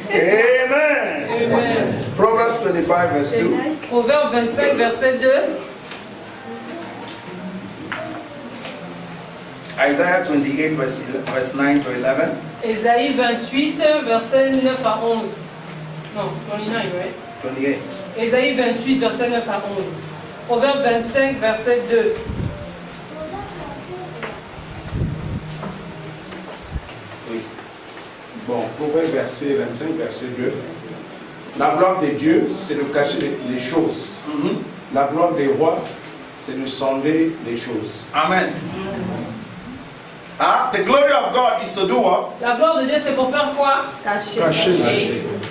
Amen. Amen. Proverbs 25 verse 2. Proverbe 25, verset 2. Isaiah 28 verse 9 to 11. Ésaïe 28, verset 9 à 11. Non, 29, right? 28. Ésaïe 28, verset 9 à 11. Proverbe 25, verset 2. Oui. Bon, Proverbe verset 25, verset 2. La gloire de Dieu, c'est de cacher les choses. La gloire des rois, c'est de sonder les choses. Amen. The glory of God is to do what? La gloire de Dieu, c'est pour faire quoi? Cacher.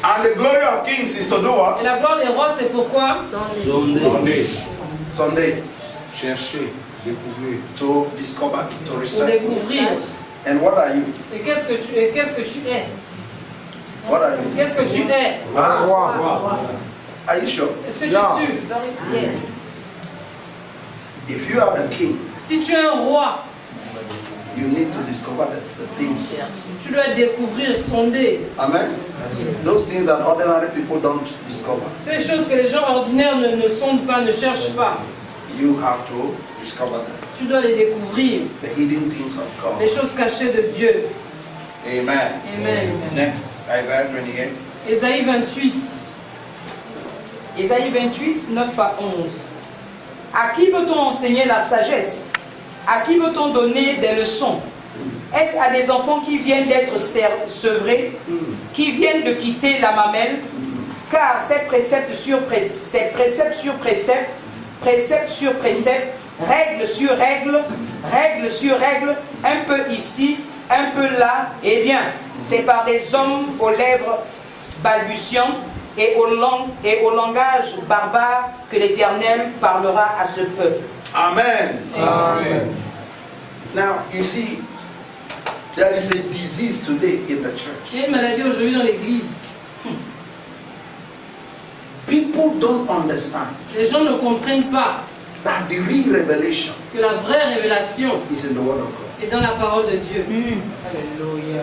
And the glory of kings is to do what? Et la gloire des rois, c'est pourquoi? Sonder. Sunday. Chercher. Découvrir. To discover, to Pour research. découvrir. And what are you? Et qu'est-ce que tu es? Qu'est-ce que tu es? What are you? Qu'est-ce que tu es? Are you sure? Est-ce que tu es sûr? If you are the king, Si tu es un roi, you need to discover the things. tu dois découvrir, sonder. Amen. Those things that ordinary people don't discover. Ces choses que les gens ordinaires ne sondent pas, ne cherchent pas. You have to discover them. Tu dois les découvrir. The hidden things of Les God. choses cachées de Dieu. Amen. Amen. Next, Isaiah 28. Ésaïe 28. Ésaïe 28, 9 à 11. À qui veut-on enseigner la sagesse? À qui veut-on donner des leçons? Est-ce à des enfants qui viennent d'être sevrés, qui viennent de quitter la mamelle? Car c'est précepte sur précepte, précepte sur précepte, règle sur règle, règle sur règle, un peu ici, un peu là. Eh bien, c'est par des hommes aux lèvres balbutiants et au langage barbare que l'Éternel parlera à ce peuple. Amen. Amen. Now, you see, there is a disease today in the church. Il y a une maladie aujourd'hui dans l'église. People don't understand Les gens ne comprennent pas that the real revelation que la vraie révélation is in the Word of God. est dans la parole de Dieu. Alléluia.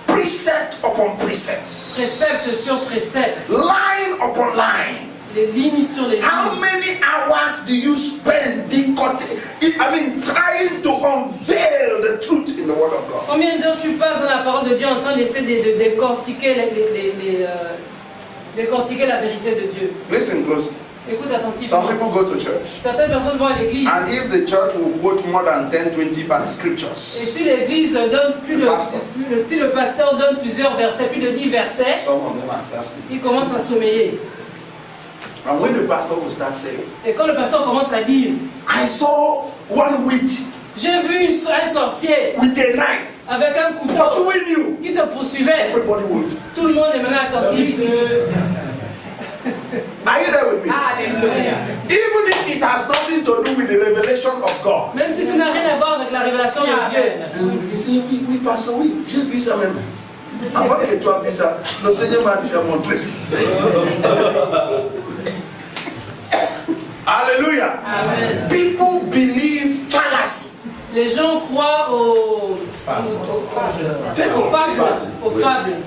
Precept upon precept, Précepte sur précepte. line upon line. Les lignes sur les How lignes. many hours do you spend trying to unveil the truth in the Word of God? Combien d'heures tu passes dans la parole de Dieu en train d'essayer de décortiquer, décortiquer la vérité de Dieu? Listen closely. Écoute Some attentivement. people go to church, Certaines personnes vont à l'église. and if the church will quote more than 10, 20 bad scriptures, Et si l'église donne si le pasteur donne plusieurs versets, plus de 10 versets, some of them are start speaking. il commence à sommeiller. And when the pastor will start saying, Et quand le pasteur commence à dire, I saw one witch j'ai vu un sorcier with a knife avec un couteau pursuing you, qui te poursuivait, everybody would. tout le monde est maintenant attentif. Are you there with me? Alléluia. Even if it has nothing to do with the revelation of God. Même si ça n'a rien à voir avec la révélation de Dieu. Oui, pasteur, oui, j'ai vu ça même. Avant que tu aies vu ça, le Seigneur m'a déjà montré ça. Alléluia. Amen. People believe fallacy. Les gens croient aux fables.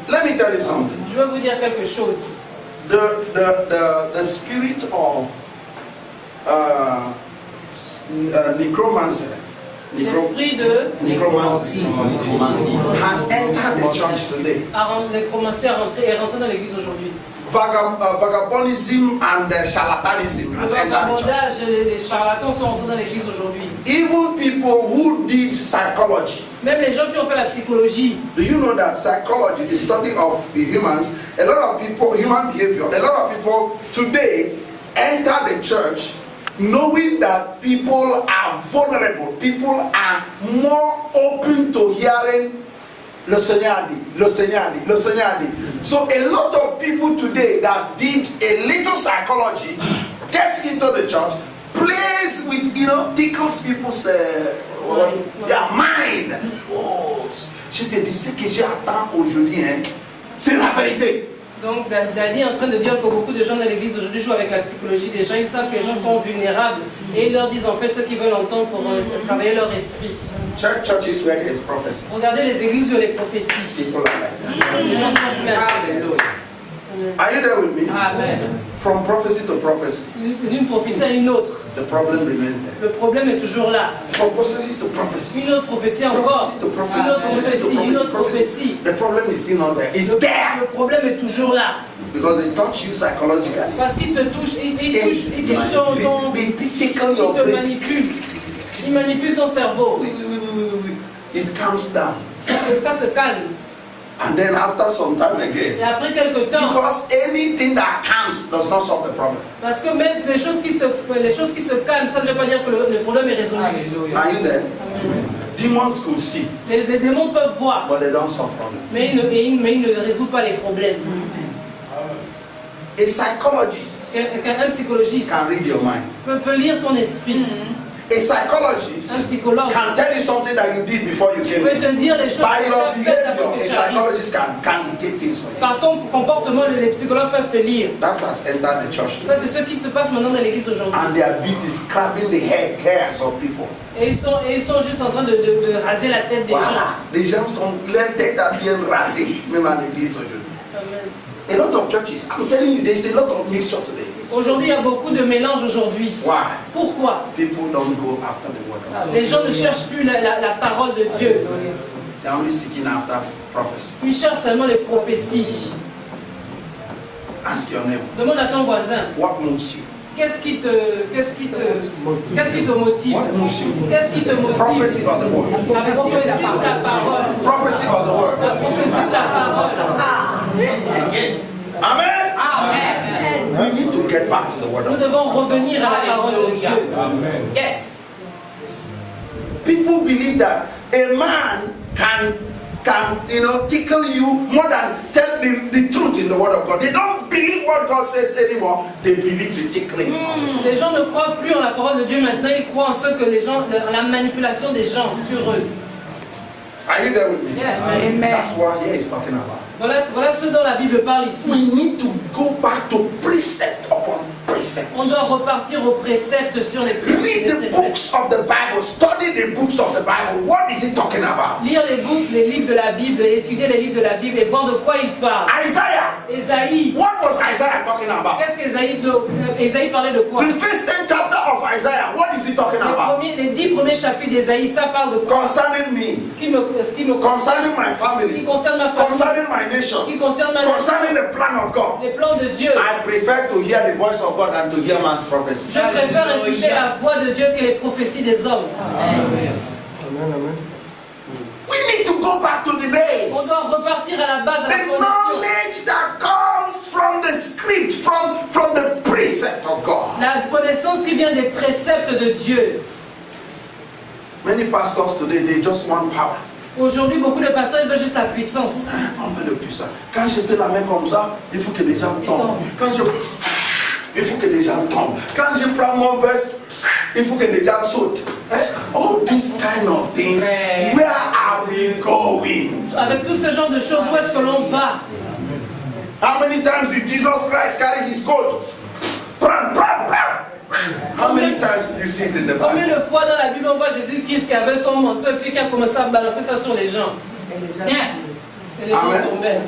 Let me tell you something. Je vais vous dire quelque chose. The spirit of necromancy, L'esprit de necromancy has entered the church today. commencé à rentrer et rentrer dans l'église aujourd'hui. Vagabondism and charlatanism Le has entered the church. vagabondage, les charlatans sont rentrés dans l'église aujourd'hui. Even people who did psychology. Même les gens qui ont fait la psychologie. Do you know that psychology, the study of the humans, a lot of people, human behavior, a lot of people today enter the church knowing that people are vulnerable, people are more open to hearing Le Seigneur a dit, le Seigneur a dit, le Seigneur a dit. So a lot of people today that did a little psychology gets into the church, plays with, tickles people's their mind. Oh, je te dis ce que j'attends aujourd'hui, c'est la vérité. Donc Dadi est en train de dire que beaucoup de gens dans l'église aujourd'hui jouent avec la psychologie des gens. Ils savent que les gens sont vulnérables et ils leur disent en fait ce qu'ils veulent entendre pour travailler leur esprit. Churches where there is prophecy. Regardez les églises où il y a les prophéties. People are like that. Les gens sont pleins. Are you there with me? Amen. From prophecy to prophecy, D'une prophétie à une autre, the problem remains there. le problème est toujours là. From prophecy to prophecy, Une autre prophétie encore. prophecy to prophecy, Une autre prophecy to prophétie, une autre prophecy, prophétie. the problem is still not there. It's there Le problème est toujours là. because they touch you psychologically. Parce qu'il te touche, il touche ton, They tickle il your te brain. manipule. Il manipule ton cerveau. It calms down. Ça se calme. And then after some time again, Et après quelque temps, because anything that calms does not solve the problem. parce que même les choses qui se calment, ça ne veut pas dire que le problème est résolu. Are you there? Demons could see, Les démons peuvent voir, but they don't solve problem. mais ils ne résolvent pas les problèmes. A psychologist Un psychologiste can read your mind. peut lire ton esprit. A psychologist Un psychologue can tell you something that you did before you came peut in. te dire les choses By que tu your as faites behavior, avant a que tu arrives. psychologist can dictate things for you. Par ton comportement, les psychologues peuvent te lire. That has entered the church. Ça, c'est ce qui se passe maintenant dans l'église aujourd'hui. And they are busy scrapping the hairs of people. Et ils sont juste en train de raser la tête des gens. Voilà. Les gens sont leur tête à bien rasée, même à l'église aujourd'hui. Amen. A lot of churches, I'm telling you, there's a lot of mixture today. Aujourd'hui, il y a beaucoup de mélange aujourd'hui. Why? Pourquoi? People don't go after the word of God. Les gens ne cherchent plus la parole de Dieu. They're only seeking after prophecy. Ils cherchent seulement les prophéties. Ask your neighbor, Demande à ton voisin, what moves you? qu'est-ce qui te motive? What moves you? Qu'est-ce qui te motive? Prophecy or the word? La prophétie ou la parole? Prophecy or the word? La prophétie ou la parole? Amen? Amen. We need to get back to the word Nous of God. devons revenir à la parole de Dieu. Amen. Yes. People believe that a man can tickle you more than tell the truth in the word of God. They don't believe what God says anymore. They believe the tickling. Les gens ne croient plus en la parole de Dieu maintenant, ils croient en ce que les gens, la manipulation des gens sur eux. Are you there with me? Yes. Amen. That's what he is talking about. Voilà ce dont la Bible parle ici. We need to go back to precept upon precept. On doit repartir aux préceptes sur les Read the préceptes. books of the Bible. Study the books of the Bible. What is he talking about? Lire les livres de la Bible, étudier les livres de la Bible et voir de quoi il parle. Isaiah. Ésaïe. What was Isaiah talking about? Qu'est-ce qu'Ésaïe parlait de quoi? The first 10 chapter of Isaiah. What is he talking about? Les 10 premiers chapitres d'Ésaïe, ça parle de quoi? Concerning me. Ce qui me Concerning my qui family. concerne ma famille, Concerning my nation. qui concerne ma Concerning nation, the plan of God. les plans de Dieu. I prefer to hear the voice of God than to hear man's prophecy. Je préfère écouter la voix de Dieu que les prophéties des hommes. We need to go back to the base. On doit repartir à la base, à la The fondation. knowledge that comes from the script, from the precept of God. La connaissance qui vient des préceptes de Dieu. Many pastors today, they just want power. Aujourd'hui, beaucoup de personnes ils veulent juste la puissance. On veut le puissant. Quand je fais la main comme ça, il faut que les gens tombent. Il faut que les gens tombent. Quand je prends mon verse, il faut que les gens sautent. All these kind of things, where are we going? Avec tout ce genre de choses, où est-ce que l'on va? How many times did Jesus Christ carry his coat? How many times did you see it in the Combien Bible? de fois dans la Bible on voit Jésus-Christ qui avait son manteau et puis qui a commencé à balancer ça sur les gens? Et les gens Amen. tombaient.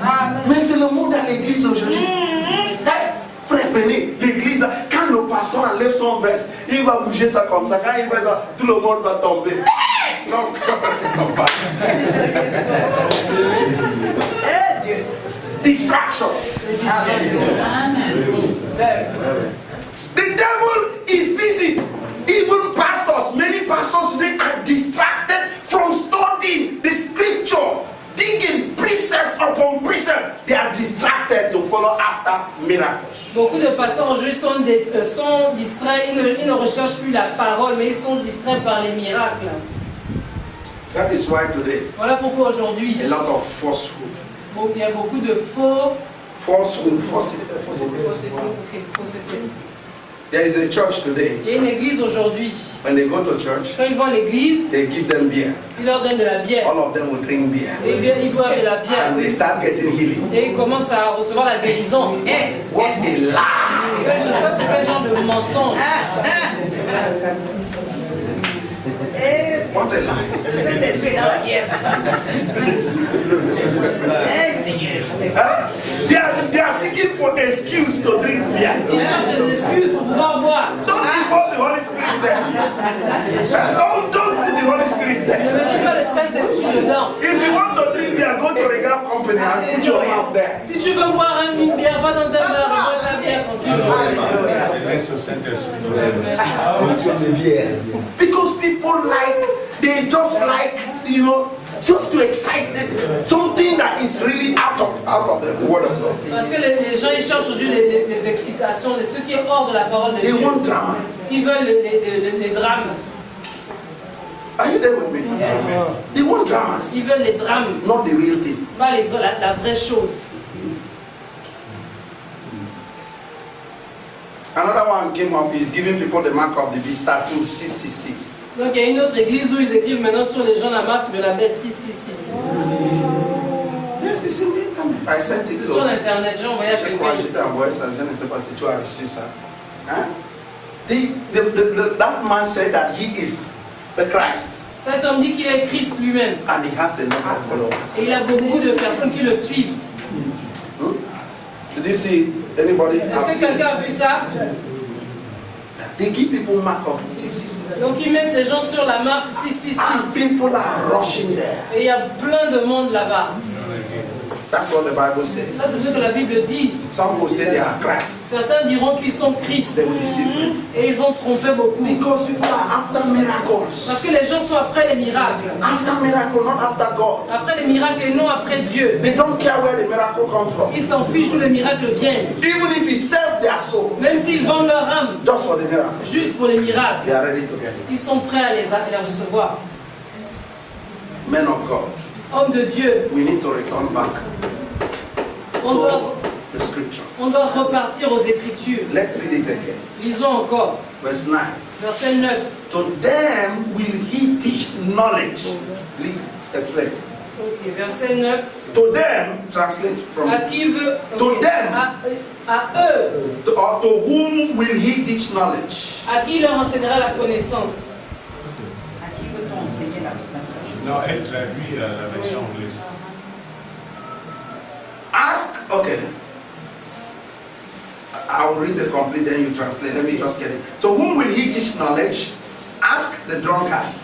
Mais c'est le monde à l'église aujourd'hui. Hey, frère, venez, l'église, quand le pasteur enlève son veste, il va bouger ça comme ça. Quand il fait ça, tout le monde va tomber. Hey! Non, Dieu. distraction. The devil is busy. Even pastors, many pastors today are distracted from studying the scripture, digging precept upon precept. They are distracted to follow after miracles. Beaucoup de pasteurs aujourd'hui sont distraits, ils ne recherchent plus la parole, mais ils sont distraits par les miracles. That is why today Voilà pourquoi aujourd'hui, a lot of falsehood. il y a beaucoup de faux. Falsehood, falsity. Fausseté. There is a church today. Il y a une église aujourd'hui. When they go to church, Quand ils vont à l'église, they give them beer. ils leur donnent de la bière. All of them will drink beer. Et ils boivent de la bière. And they start getting healing. Et ils commencent à recevoir la guérison. What a lie! Ça, c'est quel genre de mensonge? What a lie! They are seeking for an excuse to drink beer. Ils cherchent des excuses pour pouvoir boire. Don't involve the Holy Spirit there. Don't put the Holy Spirit Ne there. mettez pas le Saint-Esprit dedans. If you want to drink beer, go to the Regard Company and put your mouth there. Si tu veux boire une bière, va dans un bar et bois ta bière tranquillement. Laisse au Saint-Esprit. Because people they just like, just to excite them, something that is really out of the word of God. Parce que les gens, ils cherchent aujourd'hui les excitations, ce qui est hors de la parole de They Dieu. want drama. Ils veulent les drames. Are you there with me? Yes. They want dramas, Ils veulent les drames, not the real thing. pas la vraie chose. Another one came up, he's giving people the mark of the beast, tattoo 666. Donc il y a une autre église où ils écrivent maintenant sur les gens la marque de la bête 666. Yes, it's in the internet. I sent it C'est sur to l'internet, j'ai envoyé à je quelqu'un crois que ici. j'étais envoyé ça, je ne sais pas si tu as reçu ça. Hein? That man said that he is the Christ Cet homme dit qu'il est Christ lui-même. and he has a lot of Et il a followers. beaucoup de personnes qui le suivent. Did you see anybody? Est-ce have que seen quelqu'un a vu ça? it? They give people mark of 666. Donc ils mettent les gens sur la marque And 666. people are rushing there. Et il y a plein de monde là-bas. That's what the Bible Ça, says. c'est ce que la Bible dit. Some will say they are Christ. Certains diront qu'ils sont Christ. They will deceive you. Et ils vont tromper beaucoup. Because people are after miracles. Parce que les gens sont après les miracles. After miracle, not after God. Après les miracles et non après Dieu. They don't care where the miracle comes from. Ils s'en fichent d'où les miracles viennent. Even if it sells their soul, Même s'ils vendent leur âme just for the miracle, juste pour les miracles, they are ready to get it. ils sont prêts à les recevoir. Men of God, Hommes de Dieu, we need to return back on doit to the scripture. repartir aux Écritures. Let's read it again. Lisons encore. Verse 9. Verset 9. To them will he teach knowledge. Please explain. Ok, verset 9. To them, translate from À qui veut. To ok, them. À eux. to whom will he teach knowledge? À qui leur enseignera la connaissance? À qui veut-on enseigner la connaissance? Non, elle traduit la version anglaise. Ask, okay. I will read the complete, then you translate. Let me just get it. To whom will he teach knowledge? Ask the drunkard.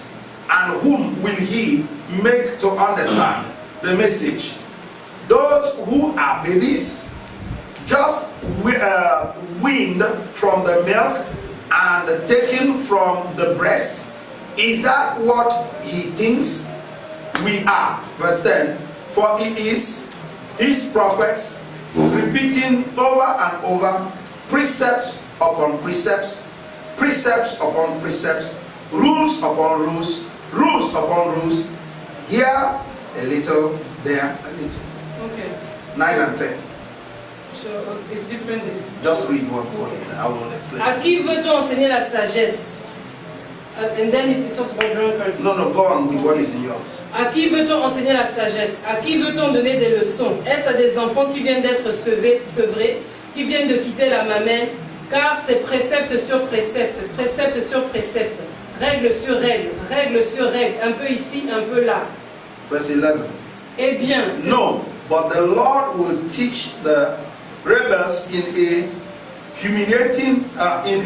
And whom will he make to understand the message? Those who are babies, just weaned from the milk and taken from the breast. Is that what he thinks we are? Verse 10. For it is his prophets repeating over and over, precepts upon precepts, precepts upon precepts, rules upon rules, rules upon rules, here a little, there a little. Ok. 9 and 10. So, it's different. Just read what I will explain. À qui veut-on enseigner la sagesse? And then it talks about drunkards. No, go on with what is in yours. À qui veut-on enseigner la sagesse? À qui veut-on donner des leçons? Est-ce à des enfants qui viennent d'être sevrés, qui viennent de quitter la mamelle? Car c'est précepte sur précepte, précepte sur précepte, règle sur règle, règle sur règle, un peu ici, un peu là. Verse 11. Eh bien, c'est... No, but the Lord will teach the rebels in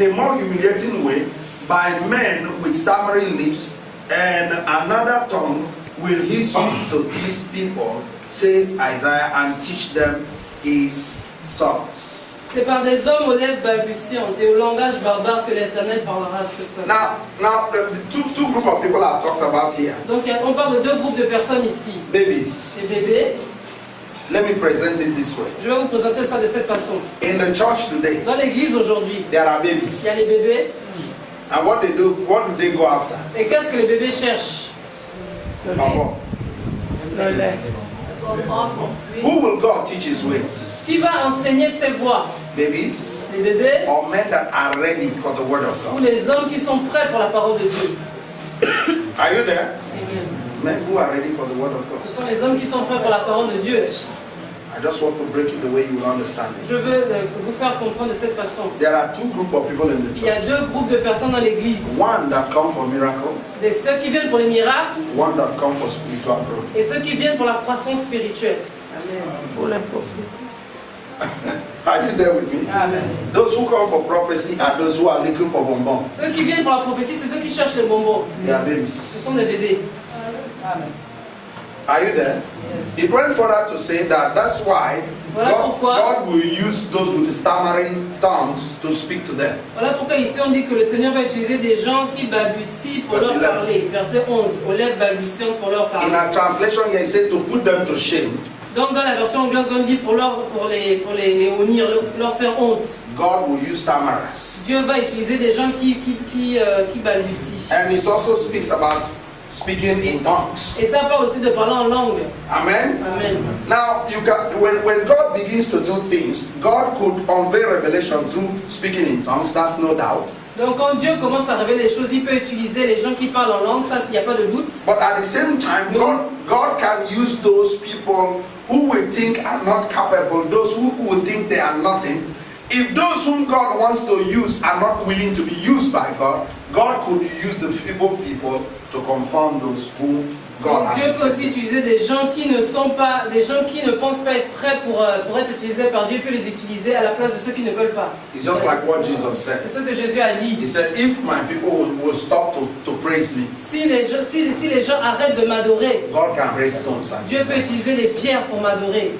a more humiliating way, by men with stammering lips, and another tongue will he speak to his people, says Isaiah, and teach them his songs. C'est par des hommes aux lèvres balbutiantes et au langage barbare que l'Éternel parlera à ce peuple. Now the two group of people I've talked about here. Donc on parle de deux groupes de personnes ici. Babies. Les bébés. Let me present it this way. Je vais vous présenter ça de cette façon. In the church today, Dans l'église aujourd'hui, there are il y a babies. les bébés. And what do they go after? Et qu'est-ce que les bébés cherchent? Papa. Le lait. Who will God teach his ways? Qui va enseigner ses voies? Babies Les bébés or men that are ready for the word of ou God? les hommes qui sont prêts pour la parole de Dieu? Are you there? Amen. Men who are ready for the word of God. Ce sont les hommes qui sont prêts pour la parole de Dieu. I just want to break it the way you will understand it. Je veux vous faire comprendre de cette façon. There are two groups of people in the Il y a church. deux groupes de personnes dans l'église. One that come for miracle, Ceux qui viennent pour les miracles one that come for spiritual growth. et ceux qui viennent pour la croissance spirituelle. Amen. Pour la prophétie. Are you there with me? Amen. Those who come for prophecy are those who are looking for bonbons. Ceux qui viennent pour la prophétie, c'est ceux qui cherchent les bonbons. They are Ce babies. sont des bébés. Amen. Are you there? He went further to say that that's why Voilà pourquoi. God will use those with stammering tongues to speak to them. Voilà pourquoi ici on dit que le Seigneur va utiliser des gens qui balbutient pour Verset leur 11. parler. Verset 11. Aux lèvres balbutiantes pour leur In parler. our translation here, he said to put them to shame. Donc dans la version anglaise, on dit pour les honir, leur faire honte. God will use stammerers. Dieu va utiliser des gens qui balbutient. And he also speaks about speaking in tongues. Et ça parle aussi de parler en langue. Amen. Amen. Now, you can when God begins to do things, God could unveil revelation through speaking in tongues. That's no doubt. Donc quand Dieu commence à révéler les choses, il peut utiliser les gens qui parlent en langue, ça il n'y a pas de doute. But at the same time, God can use those people who we think are not capable, those who we think they are nothing. If those whom God wants to use are not willing to be used by God, God could use the feeble people to confirm those whom God Donc has Dieu peut aussi used. utiliser des gens qui ne sont pas, des gens qui ne pensent pas être prêts pour être utilisés par Dieu, il peut les utiliser à la place de ceux qui ne veulent pas. It's just like what Jesus C'est said. ce que Jésus a dit. He said, if my people will stop to praise me, Si les gens arrêtent de m'adorer, God can raise stones and Dieu peut utiliser des pierres pour m'adorer.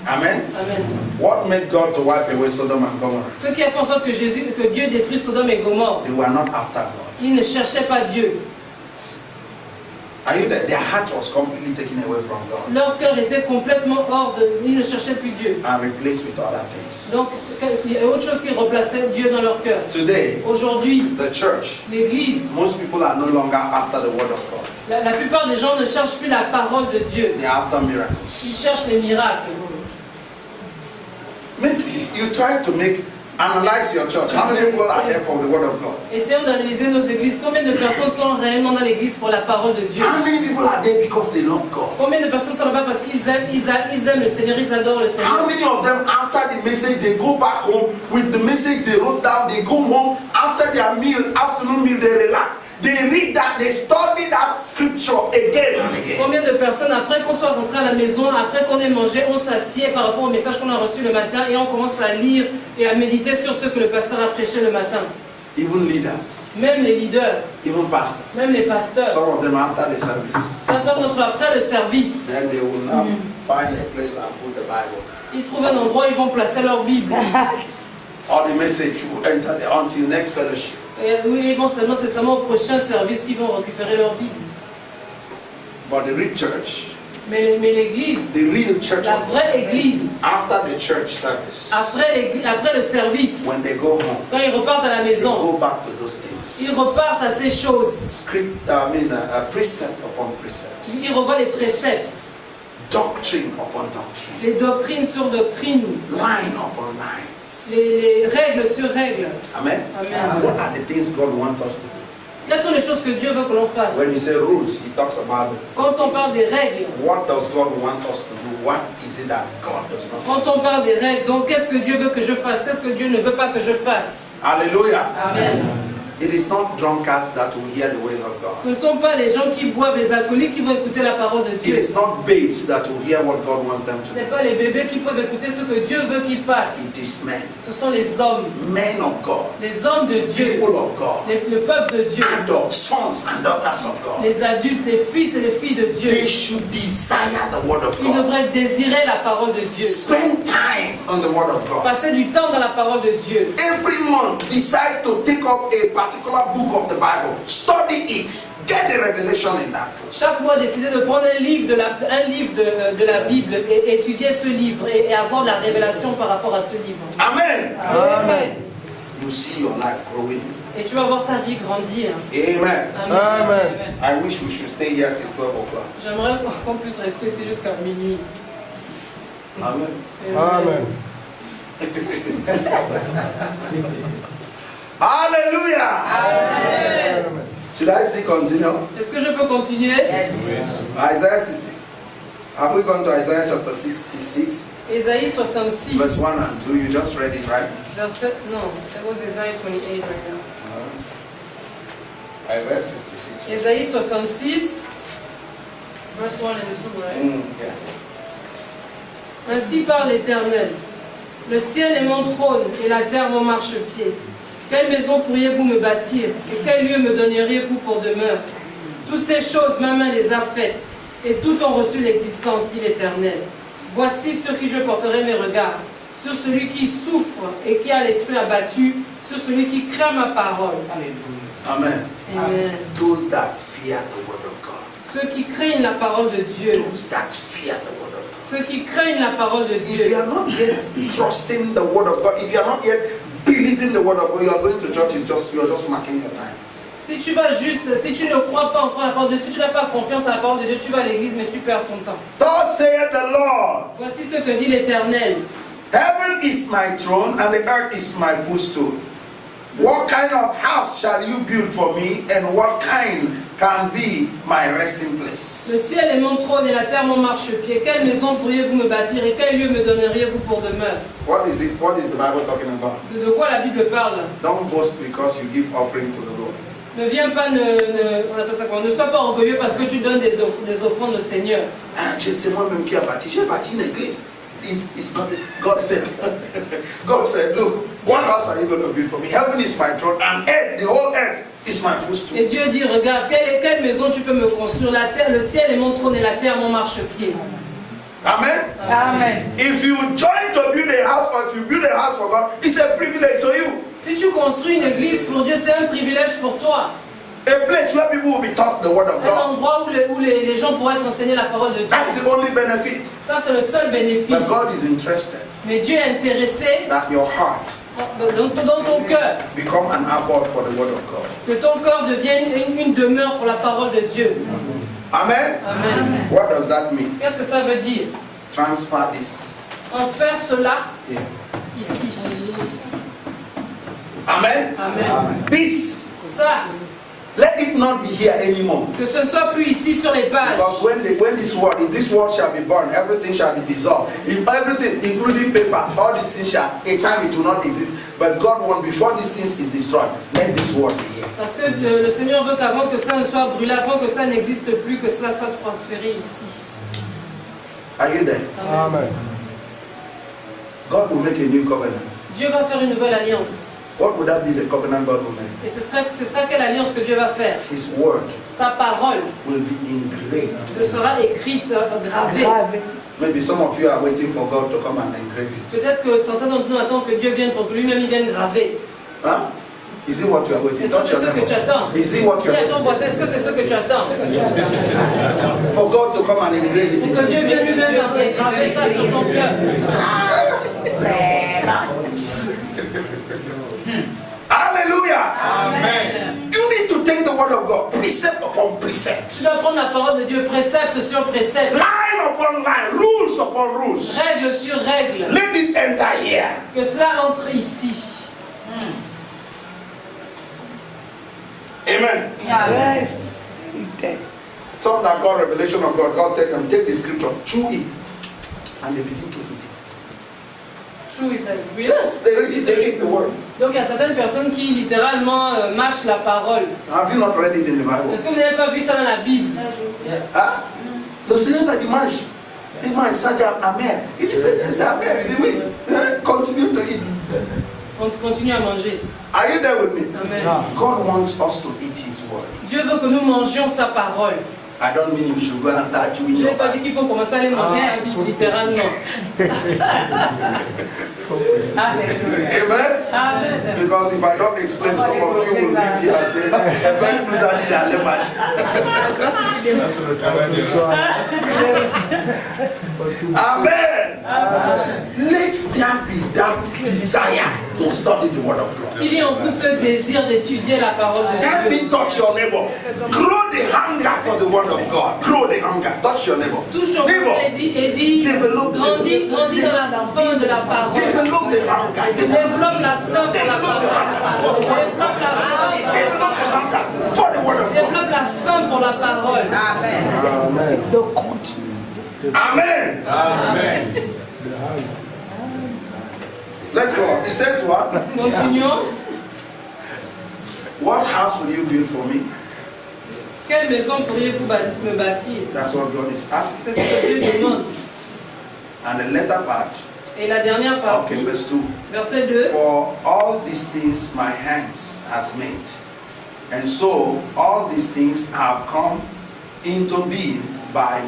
Amen. Amen. What made God to wipe away Sodom and Gomorrah? Ce qui a fait en sorte que Dieu détruise Sodome et Gomorrhe, They were not after God. ils ne cherchaient pas Dieu. Are you there? Their heart was completely taken away from God Leur cœur était complètement hors de... Ils ne cherchaient plus Dieu. and replaced with other things. Donc, il y a autre chose qui remplaçait Dieu dans leur cœur. Today, Aujourd'hui, the church, l'Église, most people are no longer after the word of God. la plupart des gens ne cherchent plus la parole de Dieu. They are after miracles. Ils cherchent les miracles. Maybe you try to analyze your church. How many people are there for the word of God? Essayons d'analyser nos églises. Combien de personnes sont réellement dans l'église pour la parole de Dieu? How many people are there because they love God? Combien de personnes sont là-bas parce qu'ils aiment le Seigneur, ils adorent le How Seigneur? many of them, after the message, they go back home with the message they wrote down, they go home, after their meal, afternoon meal, they relax. They read that, they study that scripture again and again. Combien de personnes, après qu'on soit rentré à la maison, après qu'on ait mangé, on s'assied par rapport au message qu'on a reçu le matin et on commence à lire et à méditer sur ce que le pasteur a prêché le matin? Even leaders, Même les leaders, even pastors. même les pasteurs. Some of them after the service, Certains d'entre eux, après le service, then they will now find a place and put the Bible. ils trouvent un endroit où ils vont placer leur Bible. Or the message will enter until next fellowship. Et oui, ils vont seulement, c'est seulement au prochain service qu'ils vont récupérer leur Bible. But the real church, Mais l'église, the real church, la vraie église, after the church service, après le service, when they go home, quand ils repartent à la they maison, go back to those things. ils repartent à ces choses. Precept upon precept, Ils revoient les préceptes, doctrine upon doctrine, les doctrines sur doctrines, line upon lines. les règles sur règles. Amen. Amen. What are the things God wants us to do? Quelles sont les choses que Dieu veut que l'on fasse? When he says rules, he talks about Quand on parle des règles, what does God want us to do? What is it that God does not want? quand on parle des règles, donc qu'est-ce que Dieu veut que je fasse? Qu'est-ce que Dieu ne veut pas que je fasse? Hallelujah. Amen. It is not drunkards that will hear the ways of God. Ce ne sont pas les gens qui boivent, les alcooliques qui vont écouter la parole de It Dieu. is not babes that will hear what God wants them Ce to n'est do. pas les bébés qui peuvent écouter ce que Dieu veut qu'ils fassent. It is men, Ce sont les hommes, men of God, les hommes de Dieu, people of God, le peuple de Dieu, adults, sons and daughters of God. les adultes, les fils et les filles de Dieu. They should desire the word of Ils God. devraient désirer la parole de Dieu. Spend time on the word of God. Passer du temps dans la parole de Dieu. Every month, decide to take up a particular book of the Bible. Study it. Get the revelation in that book. Chaque mois, décider de prendre un livre de la Bible et étudier ce livre et avoir de la révélation par rapport à ce livre. Amen. Amen. you see your life growing. Et tu vas voir ta vie grandir. Amen. Amen. I wish we should stay here till 12 o'clock. J'aimerais qu'on puisse rester ici jusqu'à minuit. Amen. Amen. Hallelujah. Amen. Should I still continue? Est-ce que je peux continuer? Isaiah 60. Have we gone to Isaiah chapter 66, Ésaïe 66. verse 1 and 2? You just read it, right? Verset, non, that was Isaiah 28 right now. Isaiah 66. Ésaïe 66, verse 1 and 2, right? Yeah. Ainsi parle l'Éternel. Le ciel est mon trône et la terre mon marchepied. Quelle maison pourriez-vous me bâtir et quel lieu me donneriez-vous pour demeure? Toutes ces choses, ma main les a faites et tout ont reçu l'existence, dit l'Éternel. Voici sur qui je porterai mes regards, sur celui qui souffre et qui a l'esprit abattu, sur celui qui craint ma parole. Amen. Amen. Those that fear the word of God. Ceux qui craignent la parole de Dieu. Those that fear the word of God. Ceux qui craignent la parole de If you Dieu. are not yet trusting the word of God, if you are not yet believing the word of God, you are going to church, you are just marking your time. Si tu vas juste, si tu ne crois pas encore à la parole de Dieu, si tu n'as pas confiance à la parole de Dieu, tu vas à l'église mais tu perds ton temps. Thus saith the Lord, Voici ce que dit l'Éternel. heaven is my throne and the earth is my footstool. What kind of house shall you build for me, and what kind can be my resting Le place? ciel est mon trône et la terre mon marchepied. Quelle maison pourriez-vous me bâtir et quel lieu me donneriez-vous pour demeure? What is it? What is the Bible talking about? De quoi la Bible parle? Don't boast because you give offering to the Lord. Ne viens pas, on appelle ça quoi? Ne sois pas orgueilleux parce que tu donnes des offrandes au Seigneur. Ah, c'est moi-même qui a bâti. J'ai bâti une église. It's not God said. God said, look, what house are you going to build for me? Heaven is my throne, and earth, the whole earth, is my footstool. Et Dieu dit, regarde, quelle maison tu peux me construire? La terre, le ciel est mon trône et la terre mon marchepied. Amen. Amen. If you join to build a house, or if you build a house for God, it's a privilege to you. Si tu construis une église pour Dieu, c'est un privilège pour toi. A place where people will be taught the word of Un God. endroit où les gens pourraient être enseignés la parole de Dieu. That's the only benefit. Ça, c'est le seul bénéfice. But God is interested Mais Dieu est intéressé that your heart dans ton cœur, become an abode for the word of God. que ton corps devienne une demeure pour la parole de Dieu. Amen. Amen. What does that mean? Qu'est-ce que ça veut dire? Transfer this. Transfère cela Here. ici. Amen. Amen. This, Ça, let it not be here anymore. que ce ne soit plus ici sur les pages. Because when if this word shall be burned, everything shall be dissolved. If everything, including papers, all these things shall, a time it will not exist. But God wants, before these things is destroyed, let this word be here. Parce que le Seigneur veut qu'avant que cela ne soit brûlé, avant que cela n'existe plus, que cela soit transféré ici. Are you there? Amen. God will make a new covenant. Dieu va faire une nouvelle alliance. What would that be, the covenant God will make? Et ce sera quelle alliance que Dieu va faire? His word Sa parole will be engraved. sera écrite, gravée. Maybe some of you are waiting for God to come and engrave it. Peut-être que certains d'entre nous attendent que Dieu vienne pour que lui-même il vienne graver. Huh? Is it what you are waiting Est-ce que for? c'est ce que tu attends? Is it what you Dis are à ton waiting voisin, est-ce que c'est ce que tu attends? for? God to come and engrave it. Pour que Dieu vienne lui-même graver ça sur ton cœur. Hallelujah. Amen. You need to take the word of God, precept upon precept, Tu dois prendre la parole de Dieu, précepte sur précepte, line upon line, rules upon rules. règle sur règle. Let it enter here. Que cela entre ici. Amen. Yes. Some that got revelation of God, God tell them, take the scripture, chew it, and they begin to eat it. True, it, oui. Yes, they eat the word. Donc il y a certaines personnes qui littéralement mâchent la parole. Have you not read it in the Bible? Est-ce que vous n'avez pas vu ça dans la Bible? Hein? Le Seigneur a dit mange, ça dit amen. Il dit c'est amen. Il dit oui. Continue to eat. On continue à manger. Are you there with me? Amen. God wants us to eat His word. Dieu veut que nous mangions sa parole. I don't mean you should go and start chewing Je n'ai your pas dit Bible. qu'il faut commencer à aller manger la Bible, littéralement. Amen? Amen. Because if I don't explain, some of you will leave here and say, Evan nous a dit d'aller manger. Ça, c'est le travail de Amen. Let there be that desire to study the word of God. Qu'il y ait en vous ce désir d'étudier la parole de Help Dieu. me touch your neighbor. Grow the hunger for the word of God. Grow the hunger. Touch your neighbor. Touche en vous Neighbor, et dis, grandis dans la faim de la parole. develop the hunger. Développe la faim pour la Develop the hunger for the parole. word of God. Développe la faim. Develop the hunger for the word of God. Développe la faim pour la parole. Amen. Amen. Amen. Let's go. It says what? Continuons. What house will you build for me? Quelle maison pourriez-vous me bâtir? That's what God is asking. C'est ce que Dieu demande. And the latter part, Et la dernière okay, partie, verse 2. verset 2. For all these things my hands has made, and so all these things have come into being by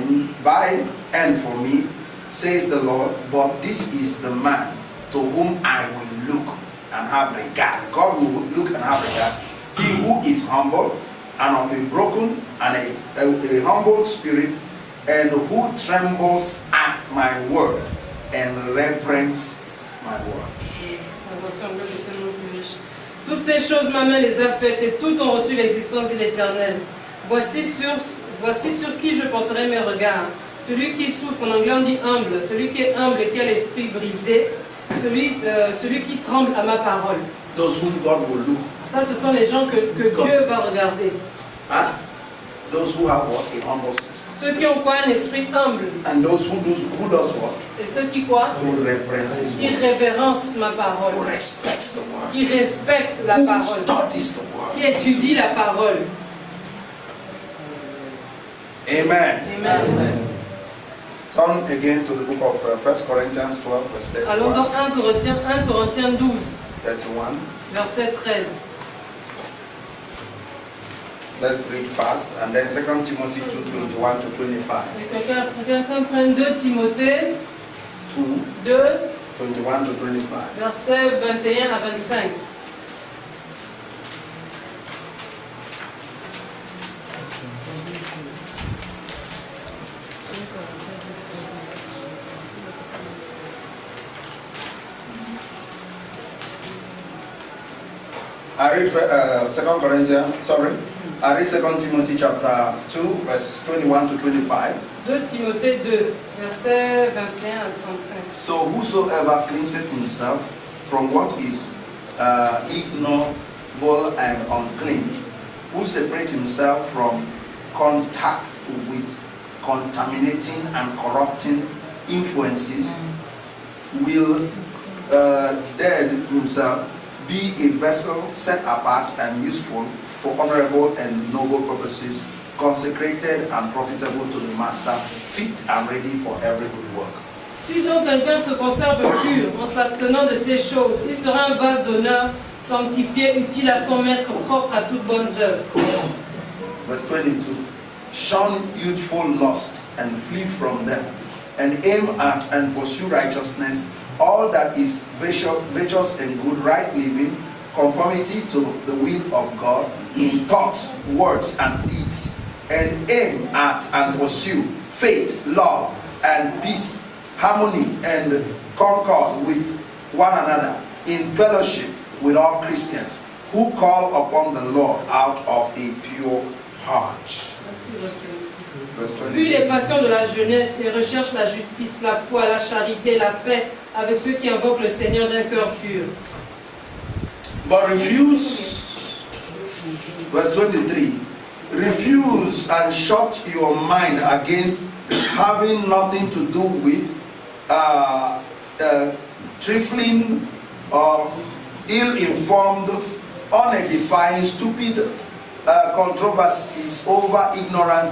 and for me, says the Lord. But this is the man to whom I will look and have regard. God will look and have regard. He who is humble and of a broken and a humble spirit, and who trembles at my word and reverence my word. Toutes ces choses, ma main les a faites et toutes ont reçu l'existence de l'Éternel. Voici sur qui je porterai mes regards. Celui qui souffre, en anglais on dit humble, celui qui est humble et qui a l'esprit brisé, celui qui tremble à ma parole. Those whom God will look. Ça, ce sont les gens que Dieu va regarder. Huh? Those who have what? A humble spirit. Ceux qui ont quoi? Un esprit humble. And those who does what? Et ceux qui quoi? Who reverences Qui word. révérencent ma parole. Who respects the word. Qui respectent la Who parole. studies the word. Qui étudient la parole. Amen. Amen. Turn again to the book of 1 Corinthians 12, verse Allons 31. dans 1 Corinthiens 12, 31. verset 13. Let's read fast. And then 2 Timothy 2, 21 to 25. Et quelqu'un prenne 2 Timothée 2, 2, 21 to 25. versets 21 à 25. I read 2 Corinthians, sorry. I read 2 Timothy chapter 2, verse 21 to 25. 2 Timothée 2, versets 21 à 35. So whosoever cleanseth himself from what is ignoble and unclean, who separate himself from contact with contaminating and corrupting influences, will then himself be a vessel set apart and useful for honorable and noble purposes, consecrated and profitable to the master, fit and ready for every good work. Si donc quelqu'un se conserve pur en s'abstenant de ces choses, il sera un vase d'honneur, sanctifié, utile à son maître, propre à toutes bonnes œuvres. Verse 22. Shun youthful lust and flee from them, and aim at and pursue righteousness, all that is virtuous and good, right living, conformity to the will of God in thoughts, words, and deeds, and aim at and pursue faith, love, and peace, harmony, and concord with one another, in fellowship with all Christians who call upon the Lord out of a pure heart. Verse Fuis 20. les passions de la jeunesse et recherche la justice, la foi, la charité, la paix avec ceux qui invoquent le Seigneur d'un cœur pur. But refuse, verse 23, refuse and shut your mind against having nothing to do with trifling or ill-informed, unedifying, stupid controversies over ignorant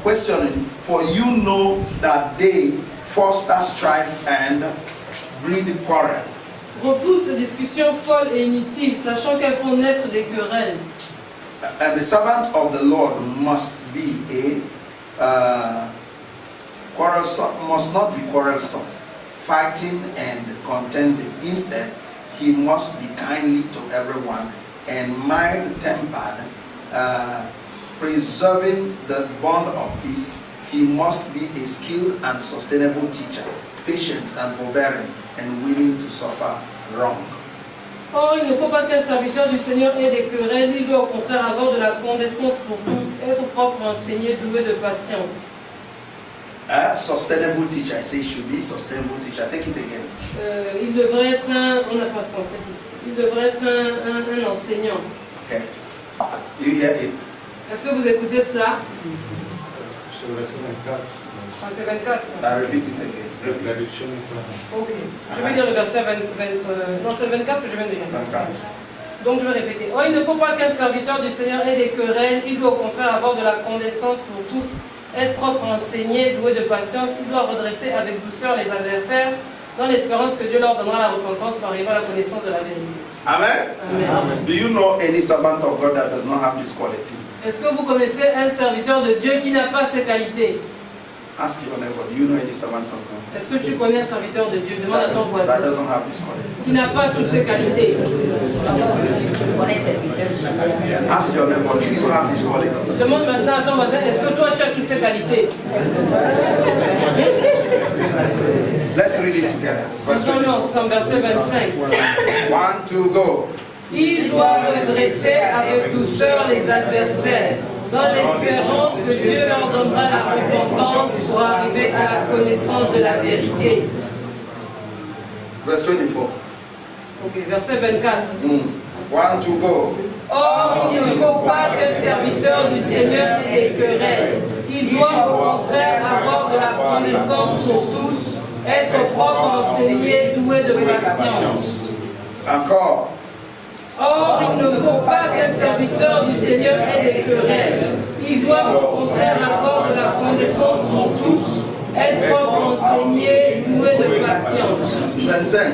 questioning, for you know that they foster strife and breed quarrel. Repousse ces discussions folles et inutiles, sachant qu'elles font naître des querelles. And the servant of the Lord must be must not be quarrelsome, fighting and contending. Instead, he must be kindly to everyone and mild-tempered, preserving the bond of peace. He must be a skilled and sustainable teacher, patient and forbearing and willing to suffer wrong. Or, il ne faut pas qu'un serviteur du Seigneur ait des querelles, il doit au contraire avoir de la condescendance pour tous, être propre, enseigné, doué de patience. Sustainable teacher. I say should be sustainable teacher. Take it again. Il devrait être on n'a pas ça en fait ici, il devrait être un enseignant. Okay. You hear it? Est-ce que vous écoutez cela? Sur le verset 24. Ah, c'est 24. I repeat it again. Repeat. Ok. Je vais dire le verset 20, non, c'est le 24 que je viens de lire. 24. Donc je vais répéter. Oh, il ne faut pas qu'un serviteur du Seigneur ait des querelles, il doit au contraire avoir de la condescendance pour tous, être propre, enseigné, doué de patience, il doit redresser avec douceur les adversaires, dans l'espérance que Dieu leur donnera la repentance pour arriver à la connaissance de la vérité. Amen. Amen. Do you know any servant of God that does not have this quality? Est-ce que vous connaissez un serviteur de Dieu qui n'a pas ces qualités? Ask your neighbor. Do you know any servant of God Est-ce que tu connais un serviteur de Dieu? Demande à ton that voisin. doesn't have this quality? Qui n'a pas toutes ces qualités. Ask your neighbor. Do you have this quality? Demande maintenant à ton voisin, est-ce que toi tu as toutes ces qualités? Let's read it together. Verse Lisons-le ensemble, verset 25. 1, 2, go. Il doit redresser avec douceur les adversaires, dans l'espérance que Dieu leur donnera la repentance pour arriver à la connaissance de la vérité. Verse 24. Ok, verset 24. 1, 2, go. Or, il ne faut pas qu'un serviteur du Seigneur ait des querelles. Il doit au contraire avoir de la connaissance pour tous, être propre, enseigné, doué de patience. Encore. Or, il ne faut pas qu'un serviteur du Seigneur ait des querelles. Il doit au contraire avoir de la connaissance pour tous, être propre, enseigné, doué de patience. 25.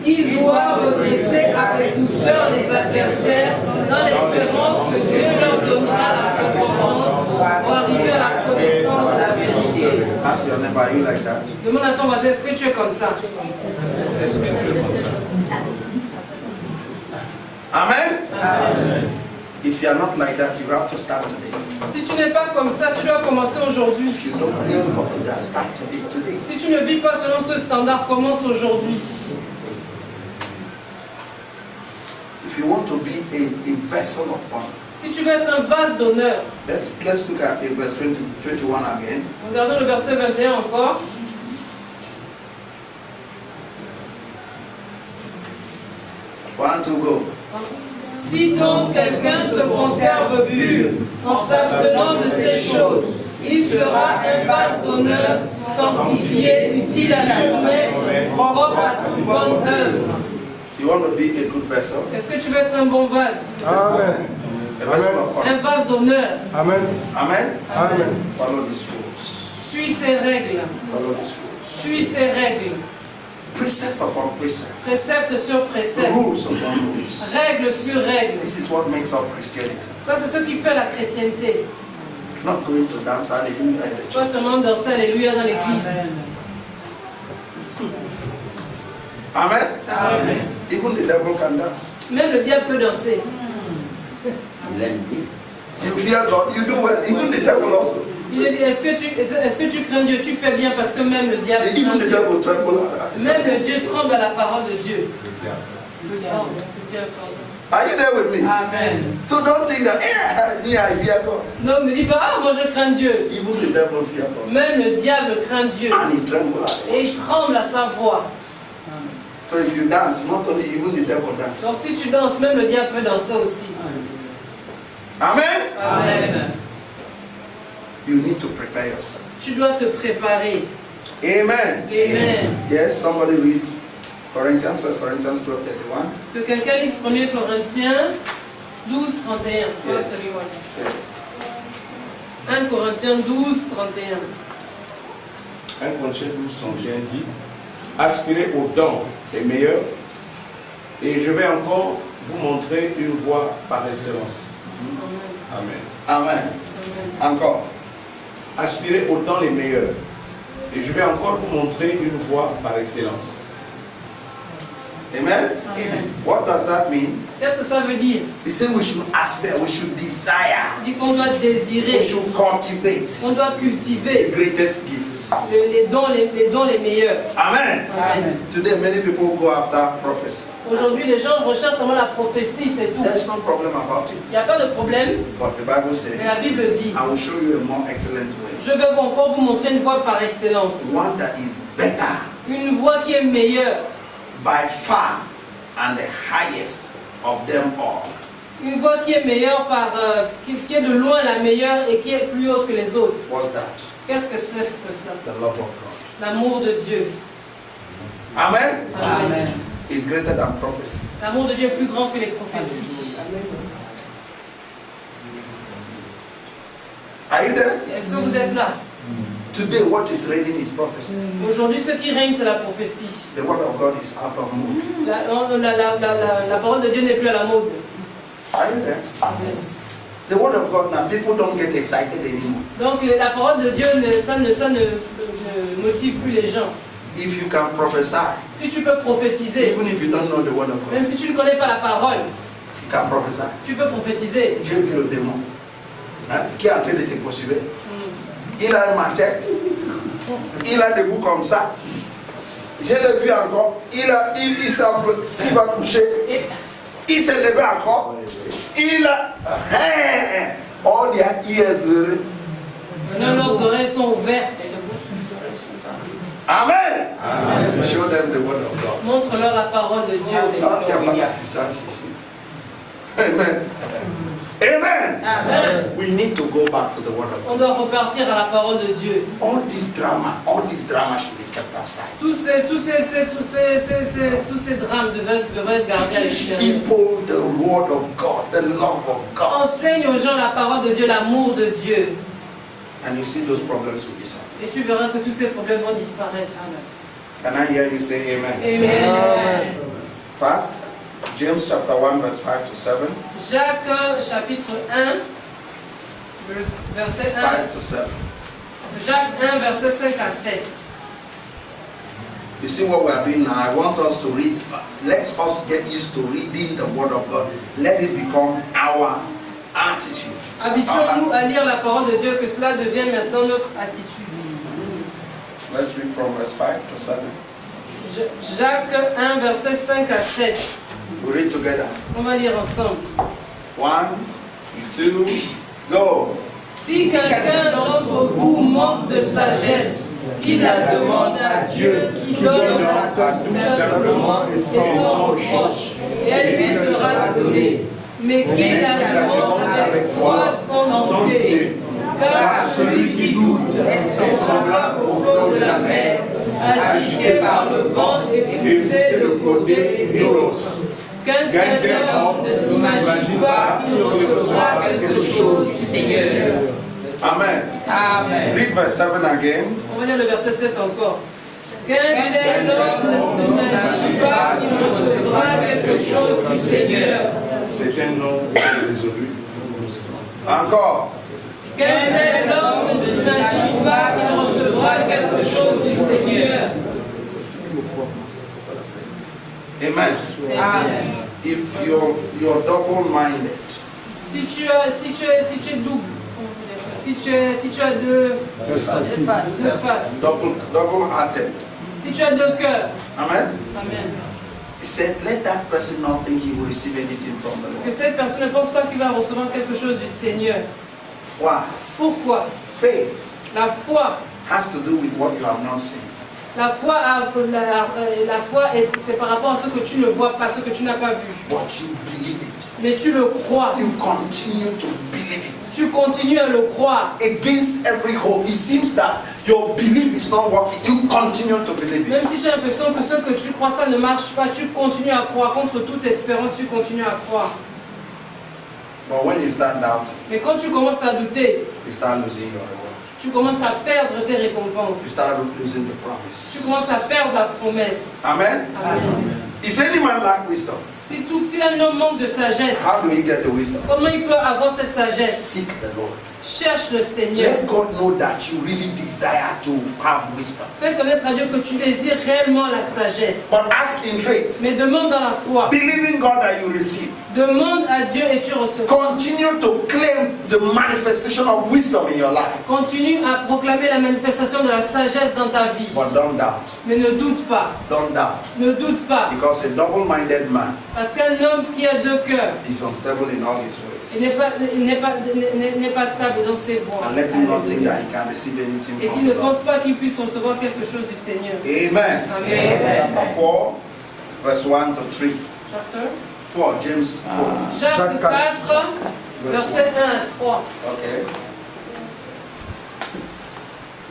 Il doit redresser avec douceur les adversaires, dans l'espérance que Dieu leur donnera la repentance pour arriver à la connaissance de la vérité. Ask your neighbor, are you like that? Demande à ton voisin, est-ce que tu es comme ça? Amen? Amen. If you are not like that, you have to start today. Si tu n'es pas comme ça, tu dois commencer aujourd'hui. If you don't live like that, start today. Si tu ne vis pas selon ce standard, commence aujourd'hui. If you want to be a vessel of honor, Si tu veux être un vase d'honneur, let's look at verse 21 again. regardons le verset 21 encore. 1, 2, go. Si donc quelqu'un se conserve pur en s'abstenant de ces choses, il sera un vase d'honneur, sanctifié, utile à soumettre, propre à toute bonne œuvre. You want to be a good vessel? Est-ce que tu veux être un bon vase? Amen. A vessel of honor. Un vase d'honneur. Amen. Amen? Amen. Follow these rules. Suis ces règles. Follow these rules. Suis ces règles. Precept upon precept. Précepte sur précepte. Rules upon rules. Règle sur règle. This is what makes up Christianity. Ça, c'est ce qui fait la chrétienté. Not going to dance hallelujah in the Pas church. seulement danser Alléluia dans l'église. Amen? Amen. Even the devil can dance. Même le diable peut danser. You fear God, you do well. Even the devil also. Il a dit, est-ce que tu crains Dieu? Tu fais bien parce que même le diable craint Even the Dieu. devil tremble at Même the le Dieu tremble à la parole de Dieu. Le diable, pardon. Are you there with me? Amen. So don't think that, me, I fear God. Donc ne dis pas, ah moi je crains Dieu. Even the devil fear God. Même le diable craint Dieu. And he tremble at it. Et il tremble à sa voix. So if you dance, not only even the devil dance. Donc si tu danses, même le diable peut danser aussi. Amen? Amen. You need to prepare yourself. Tu dois te préparer. Amen. Amen. Yes, somebody read Corinthians, 1 Corinthians 12:31. Que quelqu'un lise 1 Corinthiens 12, 31. Yes. 1 Corinthiens 12, 31. 1 Corinthiens 12, 31 dit: aspirez aux dons les meilleurs, et je vais encore vous montrer une voie par excellence. Amen. Amen. Encore. Aspirez aux dons les meilleurs, et je vais encore vous montrer une voie par excellence. Amen? Amen. What does that mean? Qu'est-ce que ça veut dire? He said we should aspire, we should desire, Il dit qu'on doit we désirer, should cultivate qu'on doit the cultiver greatest gift. les dons les meilleurs. Amen. Amen. Today, many people go after prophecy. Aujourd'hui, les gens recherchent seulement la prophétie, c'est tout. There's no problem about it. Il n'y a pas de problème, But the Bible says, mais la Bible dit, I will show you a more excellent way. je vais encore vous montrer une voie par excellence. One that is better Une voie qui est meilleure, by far and the highest of them all. une voie qui est meilleure qui est de loin la meilleure et qui est plus haute que les autres. What's that? Qu'est-ce que c'est que cela? The love of God. L'amour de Dieu. Amen. Amen. Is greater than prophecy. L'amour de Dieu est plus grand que les prophéties. Are you there? Est-ce que vous êtes là? Today, what is reigning is prophecy. Aujourd'hui, ce qui règne, c'est la prophétie. The word of God is out of mode. La parole de Dieu n'est plus à la mode. Are you there? The word of God now, people don't get excited anymore. Donc la parole de Dieu, ça ne motive plus les gens. If you can prophesy, Si tu peux prophétiser, even if you don't know the word of God, même si tu ne connais pas la parole, you can prophesy. tu peux prophétiser. J'ai vu le démon qui est en train de te poursuivre. Il a une machette, il a des bouts comme ça. Je l'ai vu encore, il semble, s'il va coucher, il s'est levé encore. Il a, all their ears were. Maintenant, leurs oreilles sont ouvertes. Amen. Amen. Show them the word of God. Montre-leur la parole de Dieu. Ah, il n'y a pas de puissance ici. Amen. Amen. Amen. We need to go back to the word of God. On doit repartir à la parole de Dieu. All this drama should be kept aside. Tous ces drames devraient être gardés à Teach l'extérieur. people the word of God, the love of God. Enseigne aux gens la parole de Dieu, l'amour de Dieu. And you see those problems will disappear. Et tu verras que tous ces problèmes vont disparaître. Can I hear you say amen? Amen. First, James chapter 1 verse 5 to 7. Jacques chapitre 1, verset 5 to 7. 1. Jacques 1, verset 5 à 7. You see what we are doing now? I want us to read. Let us get used to reading the word of God. Let it become our attitude. Habituons-nous à lire la parole de Dieu, que cela devienne maintenant notre attitude. Let's read from verse 5 to 7. Jacques 1, verset 5 à 7. We read together. On va lire ensemble. 1, 2, go. Si quelqu'un d'entre vous manque de sagesse, qu'il la demande à Dieu qui donne simplement et sans reproche, et elle lui sera donnée. Mais qu'il la demande avec foi sans douter. Car celui qui doute est semblable au flot de la mer, agité par le vent et poussé de côté et d'autre. Qu'un tel homme ne s'imagine pas qu'il recevra quelque chose du Seigneur. Amen. Amen. Read verse 7 again. On va lire le verset 7 encore. Qu'un tel homme ne s'imagine pas qu'il recevra quelque chose du Seigneur. C'est un nom aujourd'hui. Encore. Qu'un tel homme ne s'imagine pas qu'il recevra quelque chose du Seigneur. Amen. Amen. If you're double-minded, Si tu es double, si tu as deux faces, double-hearted. si tu as deux cœurs, Amen. Amen. He said, let that person not think he will receive anything from the Que Lord. cette personne ne pense pas qu'il va recevoir quelque chose du Seigneur. Why? Pourquoi? Faith La foi. has to do with what you have not seen. La foi, c'est par rapport à ce que tu ne vois pas, ce que tu n'as pas vu. But you believe it. Mais tu le crois. You continue to believe it. Tu continues à le croire. Against every hope, it seems that your belief is not working. You continue to believe Même it. si tu as l'impression que ce que tu crois, ça ne marche pas, tu continues à croire. Contre toute espérance, tu continues à croire. But when you start doubting, Mais quand tu commences à douter, you start losing your reward. tu commences à perdre tes récompenses. You start losing the promise. Tu commences à perdre la promesse. Amen. Amen. If any man lack wisdom, Si un homme manque de sagesse, how do he get the wisdom? comment il peut avoir cette sagesse? Seek the Lord. Cherche le Seigneur. Let God know that you really desire to have wisdom. Fais connaître à Dieu que tu désires réellement la sagesse. But ask in faith, Mais demande dans la foi. believing God that you receive. Demande à Dieu et tu recevras. Continue to claim the manifestation of wisdom in your life. Continue à proclamer la manifestation de la sagesse dans ta vie. But don't doubt. Mais ne doute pas. Don't doubt. Ne doute pas. Because a double-minded man Parce qu'un homme qui a deux cœurs, is unstable in all his il n'est ways. pas stable dans ses voies. And let him not think that he can receive anything Et from qu'il ne the pense Lord. pas qu'il puisse recevoir quelque chose du Seigneur. Amen. Amen. Chapter 4, verse 1 to 3. Chapter 4, James 4. Jacques 4, verset 1 à 3. Okay.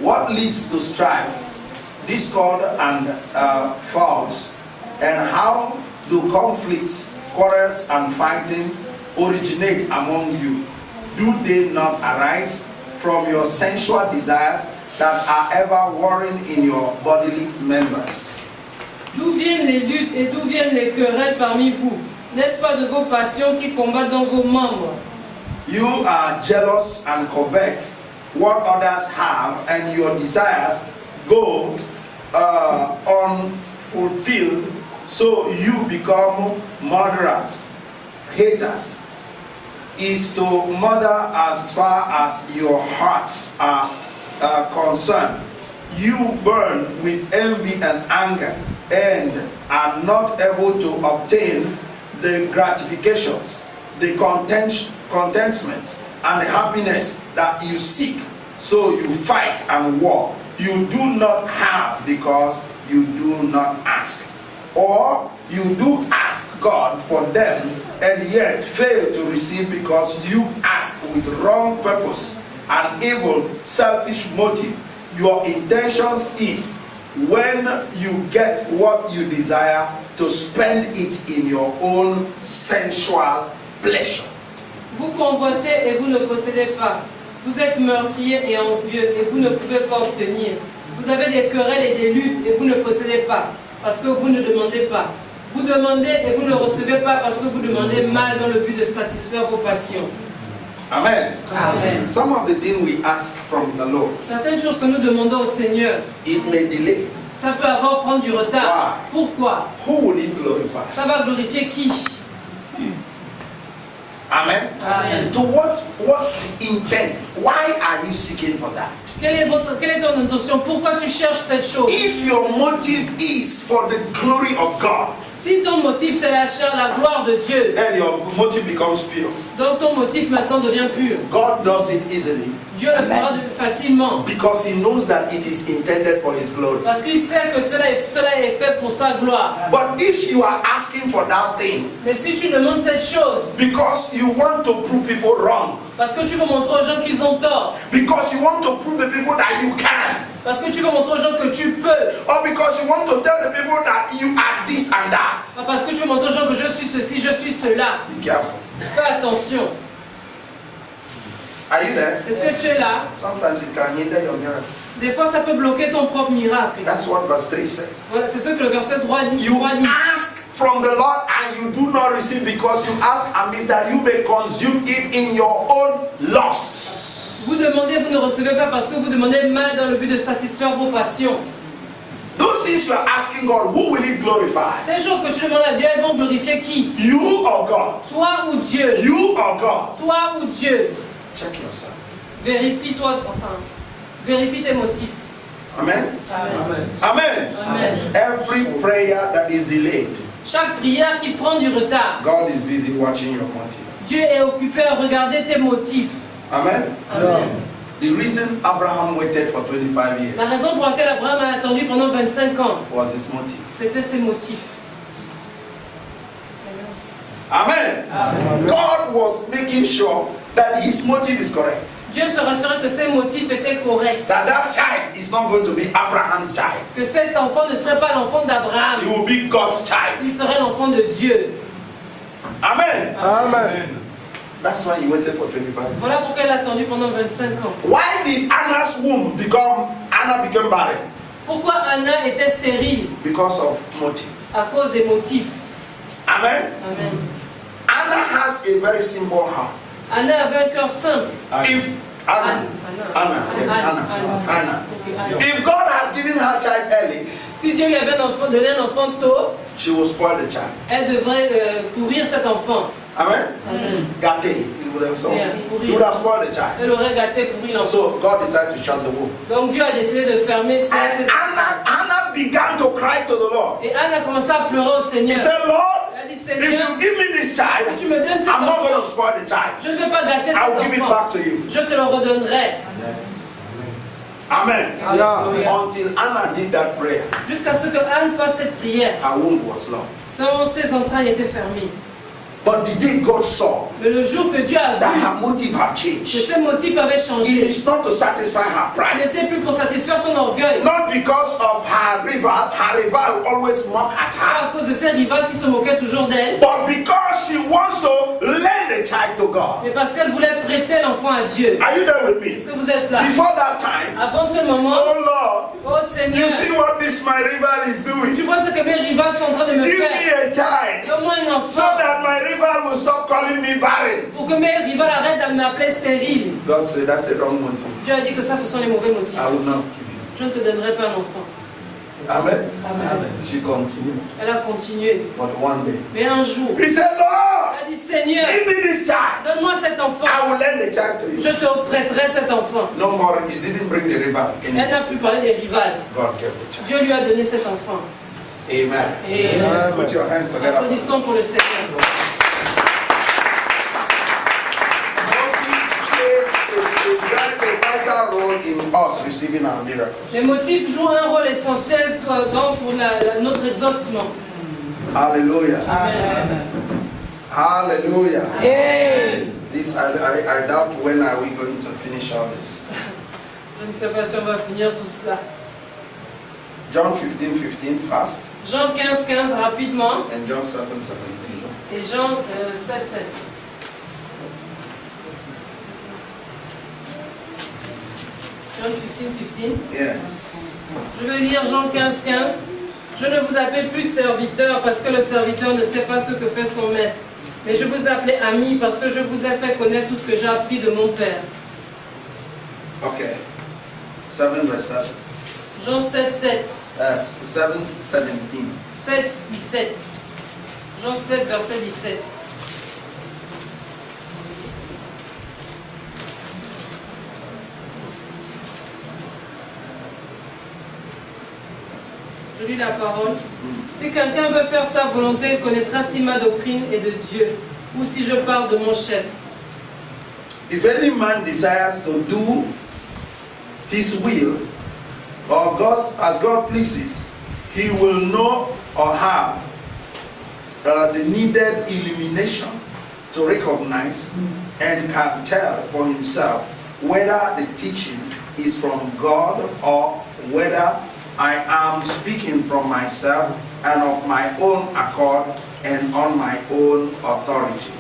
What leads to strife, discord, and faults, and how do conflicts, quarrels, and fighting originate among you? Do they not arise from your sensual desires that are ever warring in your bodily members? D'où viennent les luttes et d'où viennent les querelles parmi vous? N'est-ce pas de vos passions qui combattent dans vos membres? You are jealous and covet what others have, and your desires go unfulfilled, so you become murderers, haters. Is to murder as far as your hearts are concerned. You burn with envy and anger, and are not able to obtain the gratifications, the contentment, and the happiness that you seek. So you fight and war. You do not have because you do not ask. Or you do ask God for them and yet fail to receive because you ask with wrong purpose and evil, selfish motive. Your intentions is, when you get what you desire, to spend it in your own sensual pleasure. Vous convoitez et vous ne possédez pas. Vous êtes meurtriers et envieux et vous ne pouvez pas obtenir. Vous avez des querelles et des luttes et vous ne possédez pas parce que vous ne demandez pas. Vous demandez et vous ne recevez pas parce que vous demandez mal dans le but de satisfaire vos passions. Amen. Amen. Some of the things we ask from the Lord, Certaines choses que nous demandons au Seigneur, it may delay. ça peut avoir prendre du retard. Pourquoi? Who will it glorify? Ça va glorifier qui? Amen. Amen. To what's the intent? Why are you seeking for that? Quelle est ton intention? Pourquoi tu cherches cette chose? If your motive is for the glory of God, Si ton motif c'est la chair, la gloire de Dieu, then your motive becomes pure. donc ton motif maintenant devient pur. God does it easily Dieu le fera facilement. because He knows that it is intended for His glory. Parce qu'il sait que cela est fait pour sa gloire. But if you are asking for that thing Mais si tu demandes cette chose, because you want to prove people wrong, parce que tu veux montrer aux gens qu'ils ont tort, because you want to prove the people that you can, parce que tu veux montrer aux gens que tu peux, or because you want to tell the people that you are this and that, parce que tu veux montrer aux gens que je suis ceci, je suis cela, be careful. fais attention. Are you there? Est-ce que tu es là? Sometimes it can hinder your miracle. Des fois, ça peut bloquer ton propre miracle. That's what verse 3 says. Voilà, c'est ce que le verset 3 dit. You ask from the Lord and you do not receive because you ask amiss that you may consume it in your own lusts. Vous demandez, vous ne recevez pas parce que vous demandez mal dans le but de satisfaire vos passions. Those things you are asking God, who will it glorify? Ces choses que tu demandes à Dieu, elles vont glorifier qui? You or God? Toi ou Dieu? You or God? Toi ou Dieu? Check yourself. Vérifie-toi, enfin, vérifie tes motifs. Amen? Amen. Amen. Amen. Every prayer that is delayed, Chaque prière qui prend du retard, God is busy watching your motive. Dieu est occupé à regarder tes motifs. Amen? Amen. The reason Abraham waited for 25 years La raison pour laquelle Abraham a attendu pendant 25 ans, was his motive. c'était ses motifs. Amen. God was making sure that his motive is correct. Dieu se rassurait que ses motifs étaient corrects. That that child is not going to be Abraham's child. Que cet enfant ne serait pas l'enfant d'Abraham. He will be God's child. Il serait l'enfant de Dieu. Amen. Amen. That's why he waited for 25 years. Voilà pourquoi il a attendu pendant 25 ans. Why did Anna's womb Anna became barren? Pourquoi Anna était stérile? Because of motive. À cause des motifs. Amen. Amen. Anna has a very simple heart. Anna avait un cœur simple. If Anna. Anna. Yes, Anna. If God has given her child early, Si Dieu lui avait donné un enfant tôt, she will spoil the child. elle devrait pourrir cet enfant. Amen. Amen. Gâté. He would have spoiled the child. Elle aurait gâté, pourri l'enfant. So God decided to shut the womb. Donc Dieu a décidé de fermer ses... And Anna began to cry to the Lord. Et Anne a commencé à pleurer au He Seigneur. said, Lord, Elle a dit, if Seigneur, you give me this child, si tu me donnes cet I'm not going enfant, to spoil the child. je ne vais pas gâter I will cet give it enfant. back to you. Je te le redonnerai. Amen. Alléluia. Until Anna did that prayer, Jusqu'à ce que Anne fasse cette prière, her womb was locked. ses entrailles étaient fermées. But the day God saw Mais le jour que Dieu a that vu her motive had que changed, ses motifs avaient it changé, is not to satisfy her ce pride. n'était plus pour satisfaire son orgueil. Not because of her rival always mock at Pas her, à cause de ses rivales qui se moquaient toujours d'elle, but because she wants to lend the child to God. mais parce qu'elle voulait prêter l'enfant à Dieu. Are you there with me? Est-ce que vous êtes là? Before that time, Avant ce moment, oh Lord, oh you Seigneur, see what this my rival is doing. tu vois ce que mes rivales sont en train de me Give faire. me a child Donne-moi un so enfant that my rival will stop calling me barren. pour que mes rivales arrêtent de m'appeler stérile. God said that's a wrong motive. Dieu a dit que ça, ce sont les mauvais motifs. I will not give you. Je ne te donnerai pas un enfant. Amen. Amen. She continued. Elle a continué. But one day, Mais un jour, he said, Lord, elle a dit, Seigneur, give me this child. donne-moi cet enfant. I will lend the child to Je you. te prêterai cet enfant. No more. He didn't bring the rival. Elle n'a plus parlé des rivales. God gave the child. Dieu lui a donné cet enfant. Amen. Et Put your hands together. applaudissons pour le Seigneur. Motives plays a vital role in us receiving our miracle. Les motifs jouent un rôle essentiel pour notre exaucement. Hallelujah. Amen. Hallelujah. Amen. This I doubt when are we going to finish all this. Je ne sais pas si on va finir tout cela. John 15:15 fast Jean 15, rapidement. and John 7:17. Et Jean 7. Jean 15. Yes. Je vais lire Jean 15. Je ne vous appelle plus serviteur parce que le serviteur ne sait pas ce que fait son maître. Mais je vous appelle ami parce que je vous ai fait connaître tout ce que j'ai appris de mon Père. Okay. 7 verse 7. Jean 7. 7:17. 17. Jean 7, verset 17. Je lis la parole. Si quelqu'un veut faire sa volonté, il connaîtra si ma doctrine est de Dieu, ou si je parle de mon chef. If any man desires to do his will, or as God pleases, he will know or have the needed illumination to recognize and can tell for himself whether the teaching is from God or whether I am speaking from myself and of my own accord and on my own authority.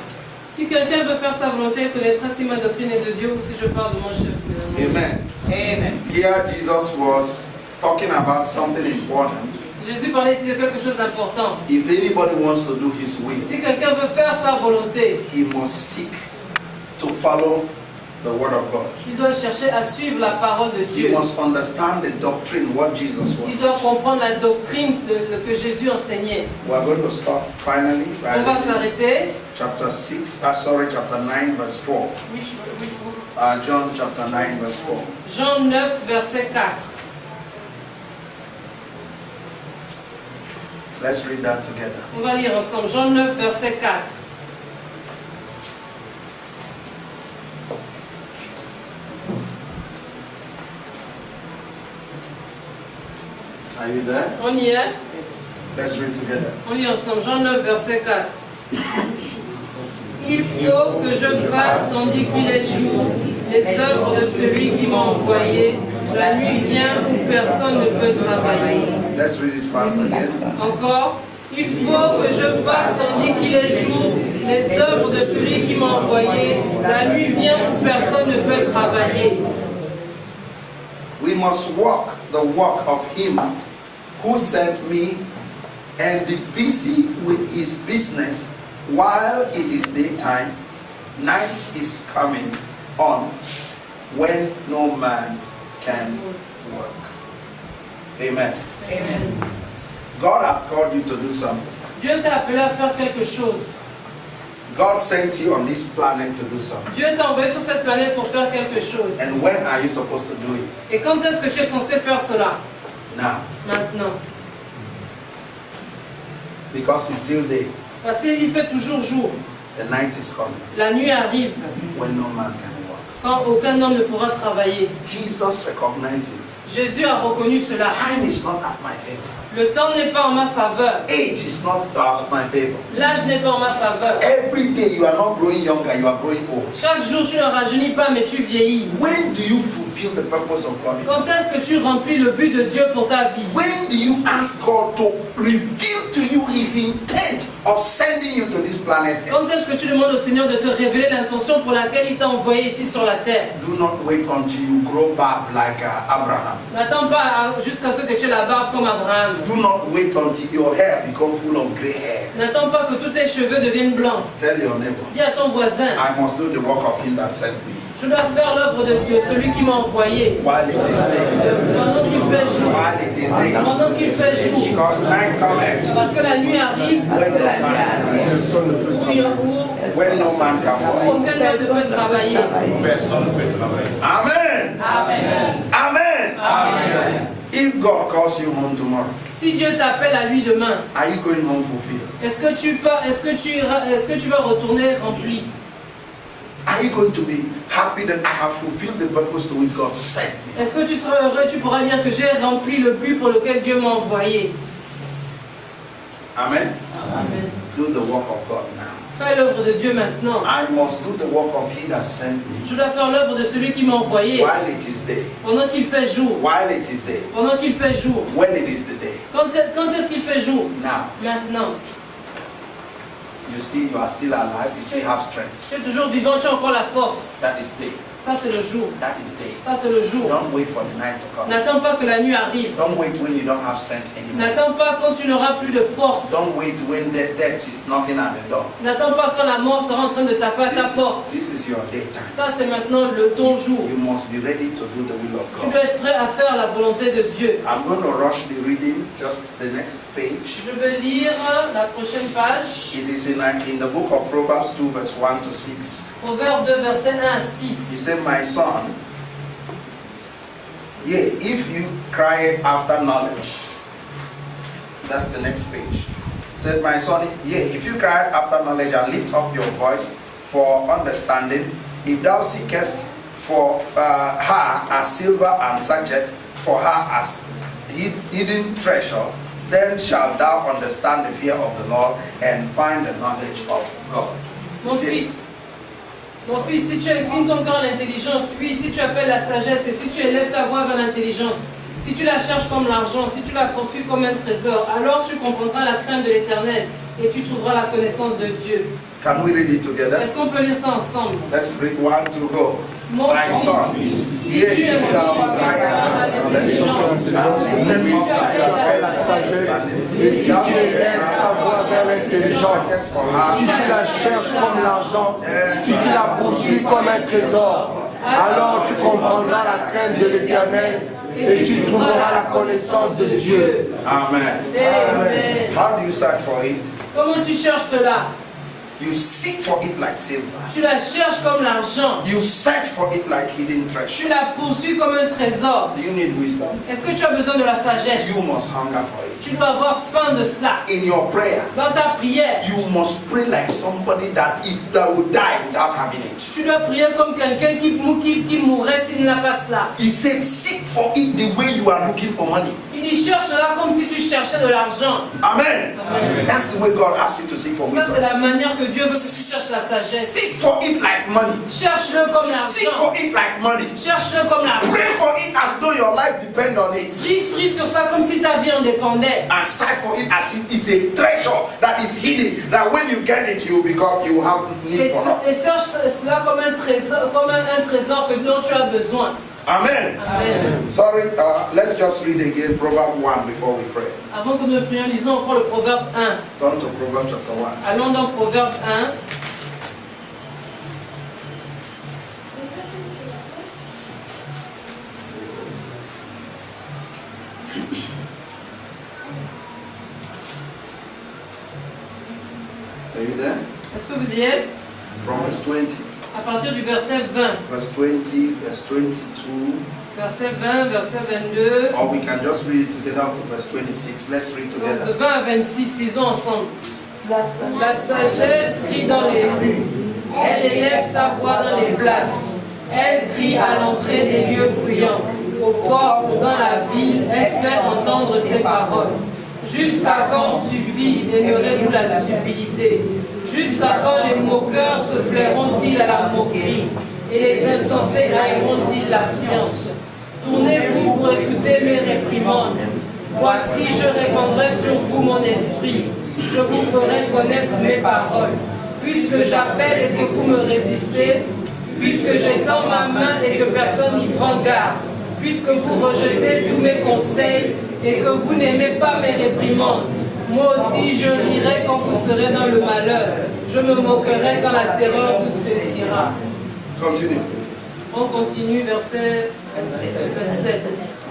Si quelqu'un veut faire sa volonté, il connaîtra si ma doctrine est de Dieu, ou si je parle de mon chef. Amen. Amen. Here Jesus was talking about something important. Jésus parlait ici de quelque chose d'important. If anybody wants to do his will, Si quelqu'un veut faire sa volonté, he must seek to follow the word of God. il doit chercher à suivre la parole de He Dieu. must understand the doctrine, what Jesus was Il doit teaching. comprendre la doctrine que Jésus enseignait. We are going to stop finally On va by s'arrêter. chapter 9 verse 4. John chapter 9 verse 4. Jean 9, verset 4. Let's read that together. On va lire ensemble. Jean 9, verset 4. Are you there? On y est. Let's read together. On lit ensemble. Jean 9, verset 4. Il faut que je fasse, tandis qu'il est jour, les œuvres de celui qui m'a envoyé. La nuit vient où personne ne peut travailler. Let's read it fast again. Encore. Il faut que je fasse, tandis qu'il est jour, les œuvres de celui qui m'a envoyé. La nuit vient où personne ne peut travailler. We must walk the walk of him who sent me and be busy with his business while it is daytime. Night is coming on when no man can work. Amen. Amen. God has called you to do something. Dieu t'a appelé à faire quelque chose. God sent you on this planet to do something. Dieu t'a envoyé sur cette planète pour faire quelque chose. And when are you supposed to do it? Et quand est-ce que tu es censé faire cela? Now. Maintenant. Because it's still day. Parce qu'il fait toujours jour. The night is coming La nuit arrive when no man can work. quand aucun homme ne pourra travailler. Jesus recognized it. Jésus a reconnu cela. Time is not at my favor. Le temps n'est pas en ma faveur. Age is not at my favor. L'âge n'est pas en ma faveur. Every day you are not growing younger, you are growing old. Chaque jour tu ne rajeunis pas mais tu vieillis. When do you fulfill the purpose of God? Quand est-ce que tu remplis le but de Dieu pour ta vie? When do you ask God to reveal to you His intent of sending you to this planet? Quand est-ce que tu demandes au Seigneur de te révéler l'intention pour laquelle il t'a envoyé ici sur la terre? Do not wait until you grow back like Abraham. N'attends pas jusqu'à ce que tu aies la barbe comme Abraham. Do not wait until your hair become full of gray hair. N'attends pas que tous tes cheveux deviennent blancs. Tell your neighbor, Dis à ton voisin, I must do the work of Him that sent me. je dois faire l'œuvre de celui qui m'a envoyé. While it is day. Pendant qu'il fait jour. While it is day. Pendant qu'il fait jour. Because night cometh Parce que la nuit arrive. when no man can work. Aucun homme ne peut travailler. Personne ne peut travailler. Amen. Amen. Amen. Amen. If God calls you home tomorrow, Si Dieu t'appelle à lui demain, are you going home fulfilled? est-ce que tu vas retourner rempli? Are you going to be happy that I have fulfilled the purpose to which God sent me? Est-ce que tu seras heureux, tu pourras dire que j'ai rempli le but pour lequel Dieu m'a envoyé? Amen. Amen. Do the work of God now. Fais l'œuvre de Dieu maintenant. I must do the work of He that sent me. Je dois faire l'œuvre de celui qui m'a envoyé. While it is day. Pendant qu'il fait jour. While it is day. Pendant qu'il fait jour. When it is the day. Quand est-ce qu'il fait jour? Now. Maintenant. You are still alive. You still have strength. Tu es toujours vivant, tu as encore la force. That is day. Ça c'est le jour. That is day. Ça c'est le jour. Don't wait for the night to come. N'attends pas que la nuit arrive. Don't wait when you don't have strength anymore. N'attends pas quand tu n'auras plus de force. Don't wait when death is knocking at the door. N'attends pas quand la mort sera en train de taper à ta porte. This is your daytime. Ça c'est maintenant ton jour. You must be ready to do the will of Tu God. dois être prêt à faire la volonté de Dieu. I'm going to rush the reading, just the next page. Je veux lire la prochaine page. It is in the book of Proverbs 2 verse 1 to 6. Proverbe 2 verset 1 à He 6. said, my son, yea, if you cry after knowledge. That's the next page. He said, my son, yea, if you cry after knowledge and lift up your voice for understanding, if thou seekest for her as silver and sachet, for her as hidden treasure, then shalt thou understand the fear of the Lord and find the knowledge of God. Mon fils, si tu inclines ton cœur à l'intelligence, oui, si tu appelles la sagesse et si tu élèves ta voix vers l'intelligence, si tu la cherches comme l'argent, si tu la poursuis comme un trésor, alors tu comprendras la crainte de l'Éternel et tu trouveras la connaissance de Dieu. Can we read it together? Est-ce qu'on peut lire ça ensemble? Let's read 1, 2, go. Mon My son, fils, si yea, tu if aimes thou cry after knowledge, and lift up la sagesse, et si tu élèves ta voix vers l'intelligence, si tu la cherches comme l'argent, si tu la poursuis comme un trésor, alors tu comprendras la crainte de l'Éternel et tu trouveras la connaissance de Dieu. Amen. Amen. How do you search for it? Comment tu cherches cela? You seek for it like silver. Tu la cherches comme l'argent. You search for it like hidden treasure. Tu la poursuis comme un trésor. Do you need wisdom? Est-ce que tu as besoin de la sagesse? You must hunger for it. Tu dois avoir faim de cela. In your prayer, Dans ta prière, you must pray like somebody that would die without having it. tu dois prier comme quelqu'un qui mourrait s'il n'a pas cela. He said, seek for it the way you are looking for money. Il dit cherche cela comme si tu cherchais de l'argent. Amen. Amen. That's the way God asks you to seek for Ça c'est wisdom. la manière que Dieu veut que tu cherches la sagesse. Seek for it like money. Cherche-le comme Seek l'argent. for it like money. Cherche-le comme l'argent. Pray for it as though your life depends on it. Prie sur ça comme si ta vie en dépendait. And search for it as if it's a treasure that is hidden. That when you get it, you have need for it. Et cherche cela comme un trésor dont tu as besoin. Amen. Amen. Sorry, let's just read again Proverbs 1 before we pray. Avant que nous prions, lisons encore le Proverbe 1. Turn to Proverbs chapter 1. Allons dans Proverbe 1. Are you there? Est-ce que vous y êtes? From verse 20. À partir du verset 20. Verse 20, verse 22. Verset 20, verset 22. Or we can just read it together up to verse 26. Let's read Donc, together. de 20 à 26, lisons ensemble. La sagesse crie dans les rues. Elle élève sa voix dans les places. Elle crie à l'entrée des lieux bruyants. Aux portes, dans la ville, elle fait entendre ses paroles. Jusqu'à quand stupide aimerez-vous la stupidité? Jusqu'à quand les moqueurs se plairont-ils à la moquerie? Et les insensés haïront-ils la science? Tournez-vous pour écouter mes réprimandes. Voici, je répandrai sur vous mon esprit. Je vous ferai connaître mes paroles. Puisque j'appelle et que vous me résistez, puisque j'étends ma main et que personne n'y prend garde, puisque vous rejetez tous mes conseils et que vous n'aimez pas mes réprimandes, moi aussi je rirai quand vous serez dans le malheur. Je me moquerai quand la terreur vous saisira. Continue. On continue, verset 27.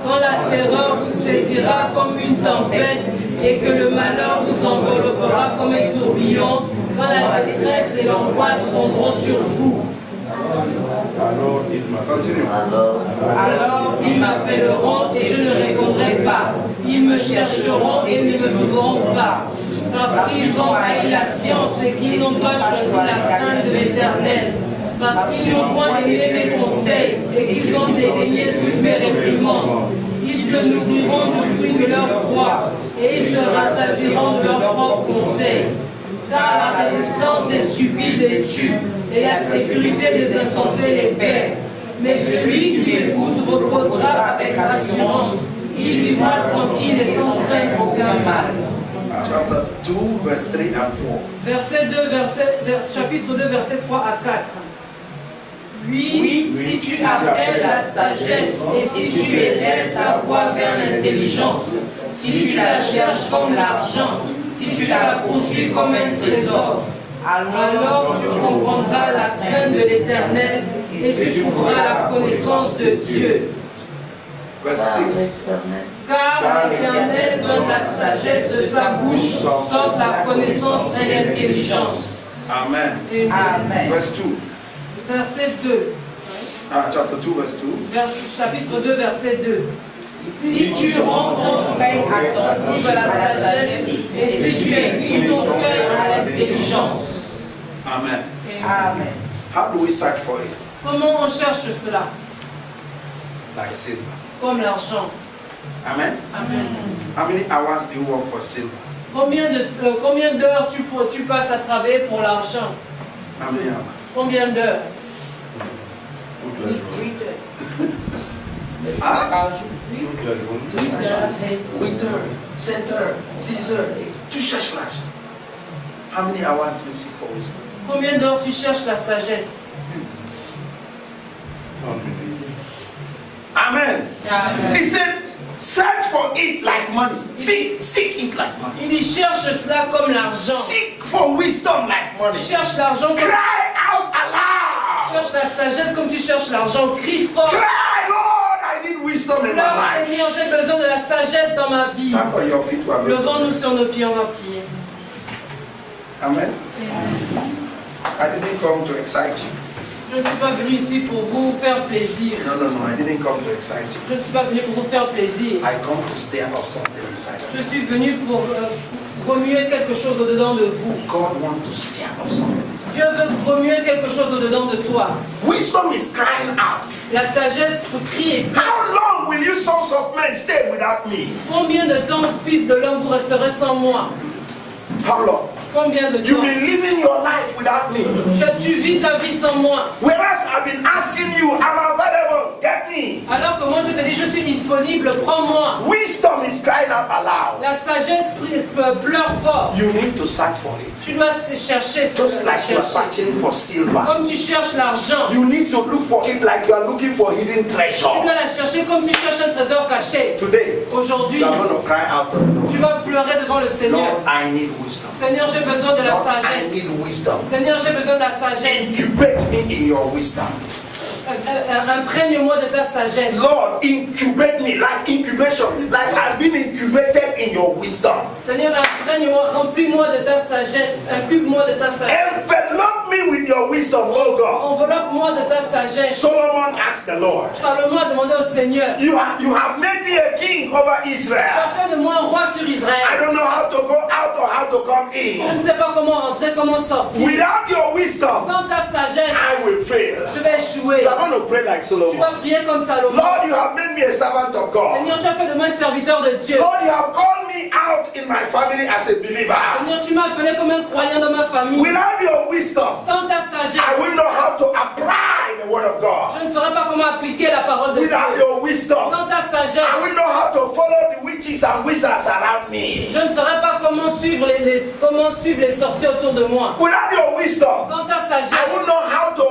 Quand la terreur vous saisira comme une tempête et que le malheur vous enveloppera comme un tourbillon, quand la détresse et l'angoisse fondront sur vous. Alors il m'a Continue. Alors ils m'appelleront et je ne répondrai pas. Ils me chercheront et ne me trouveront pas. Parce qu'ils ont haï la science et qu'ils n'ont pas choisi la crainte de l'Éternel. Parce qu'ils n'ont point aimé mes conseils et qu'ils ont dédaigné toutes mes réprimandes. Ils se nourriront du fruit de leur foi et ils se rassasieront de leurs propres conseils. Car la résistance des stupides les tue et la sécurité des insensés les perd. Mais celui qui l'écoute reposera avec assurance. Il vivra tranquille et sans craindre aucun mal. Chapter 2, verse 3 and 4. Verset 2, chapitre 2, verset 3 à 4. Oui, si tu appelles la sagesse et si tu élèves ta voix vers l'intelligence, si tu la cherches comme l'argent, si tu la poursuis comme un trésor, alors tu comprendras la crainte de l'Éternel et tu trouveras la connaissance de Dieu. Verse 6. Car l'Éternel donne la sagesse de sa bouche, sort la connaissance et l'intelligence. Amen. Amen. Verse 2. Verset 2. Chapter 2, verse 2. Chapitre 2, verset 2. Si tu rends ton oreille attentive à la sagesse et si tu inclines ton cœur à l'intelligence. Amen. Amen. How do we search for it? Comment on cherche cela? Like silver. Comme l'argent. Amen. Amen. How many hours do you work for silver? Combien d'heures tu passes à travailler pour l'argent? How many hours? Combien d'heures? toute la journée. Hein? Toute la journée. 8 heures, 7 heures, 6 heures. Tu cherches l'argent. How many hours do you seek for wisdom? Combien d'heures tu cherches la sagesse? 30 minutes. Amen. Amen. He said, search for it like money. Seek it like money. Il y cherche cela comme l'argent. Seek for wisdom like money. Cherche l'argent comme... Cry out aloud. Cherche la sagesse comme tu cherches l'argent. Crie fort. Cry, Lord, I need wisdom in my Leur life. Seigneur, j'ai besoin de la sagesse dans ma vie. Stand on your feet. Levons-nous sur nos pieds, on va prier. Amen. I didn't come to excite you. Je ne suis pas venu ici pour vous faire plaisir. No, I didn't come to excite you. Je ne suis pas venu pour vous faire plaisir. I come to stir up something inside of Je you. suis venu pour remuer quelque chose au-dedans de vous. God wants to stir up something inside. Dieu veut remuer quelque chose au-dedans de toi. Wisdom is crying out. La sagesse crie. How long will you sons of men stay without me? Combien de temps, fils de l'homme, vous resterez sans moi? How long? Combien de You've temps? been living your life without me. Tu vis ta vie sans moi. Whereas I've been asking you, I'm available, get me. Alors que moi je te dis, je suis disponible, prends-moi. Wisdom is crying out aloud. La sagesse pleure fort. You need to search for it. Tu dois chercher ce Just like you are searching for silver. Comme tu cherches l'argent. You need to look for it like you are looking for hidden Tu treasure. dois la chercher comme tu cherches un trésor caché. Today, Aujourd'hui, you are going to cry out to the Lord. tu vas pleurer devant le Seigneur. Lord, I need wisdom. Seigneur, j'ai besoin de la Lord, I sagesse. need wisdom. Seigneur, j'ai besoin de la sagesse. Incubate me in your wisdom. Imprègne-moi de ta sagesse. Lord, incubate me like incubation, like I've been incubated in your your wisdom. Seigneur, imprègne-moi, remplis-moi de ta sagesse, incube-moi de ta sagesse. Envelop me with your wisdom, oh God. Enveloppe-moi de ta sagesse. Solomon asked the Lord, Salomon a demandé au Seigneur, you have made me a king over tu Israel. as fait de moi un roi sur I Israël. don't know how to go out or how to come Je in. ne sais pas comment rentrer, comment sortir. Without your wisdom, Sans ta sagesse, I will fail. je vais échouer. You are going to pray like Tu Solomon. vas prier comme Salomon. Lord, you have made me a servant of God. Seigneur, tu as fait de moi un serviteur de Dieu. Lord, you have called me out in my family as a believer. Seigneur, tu m'as appelé comme un croyant dans ma famille. Without your wisdom, Sans ta I sagesse, will know how to apply the word of God. je ne saurais pas comment appliquer la parole de Dieu. Without your wisdom, Sans ta I sagesse, will know how to follow the witches and wizards around me. je ne saurais pas comment suivre les sorciers autour de moi. Without your wisdom, Sans ta I will sagesse, know how to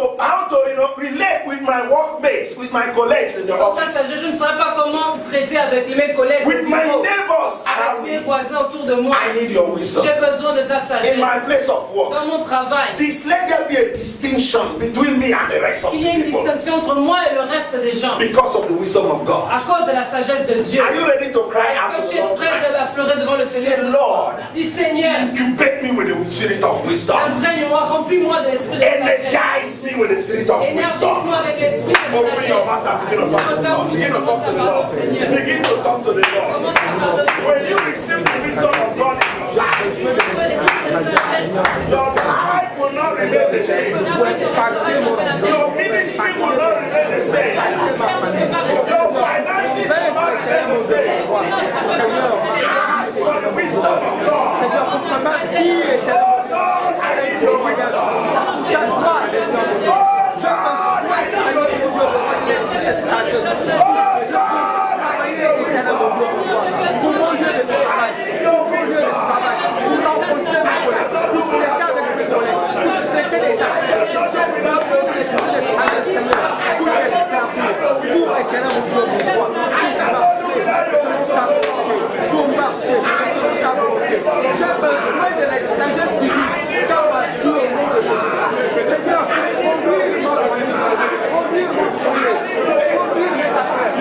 relate with my workmates, with my colleagues in the sans ta office, sagesse, je ne saurais pas comment traiter avec mes collègues, with my au bureau, neighbors around avec mes me. voisins autour de moi. I need your wisdom. J'ai besoin de ta sagesse. In my place of work, Dans mon travail, let there be a distinction between me and the rest of il y a the une people distinction entre moi et le reste des gens. because of the wisdom of God. À cause de la sagesse de Dieu. Are you ready to cry out Est-ce to que the tu es Lord prêt tonight? à pleurer devant le Seigneur? Say, Lord, Dis Seigneur, incubate me with the spirit of wisdom. imprègne-moi, remplis-moi de l'esprit de sagesse. Energize me with the spirit of wisdom. Énergise-moi avec l'esprit de Open your mouth sagesse. and begin to talk to the Lord. Begin to talk to the Lord. Begin to talk to the Lord. Commence à parler de When you receive the wisdom of God in your life, your life will not remain the same. Your ministry will not remain the same. Your finances will not remain the same. Ask for the wisdom of God. Seigneur, pour que ma vie est Oh Lord, I need your wisdom. ta gloire, Seigneur. Oh Lord, I need your wisdom. Oh Lord, I need your wisdom. Pour mon lieu de travail, Your pour mon lieu de wisdom. travail, pour rencontrer mes collègues, pour les cas avec mes collègues, pour traiter les affaires, j'ai besoin de l'esprit de sagesse, Seigneur, pour les servir, pour éclairer mon Dieu, mon roi, pour marcher, selon ta volonté. J'ai besoin de la sagesse divine dans ma vie au nom de Jésus. Seigneur, conduire ma famille, conduire mon foyer, conduire mes affaires.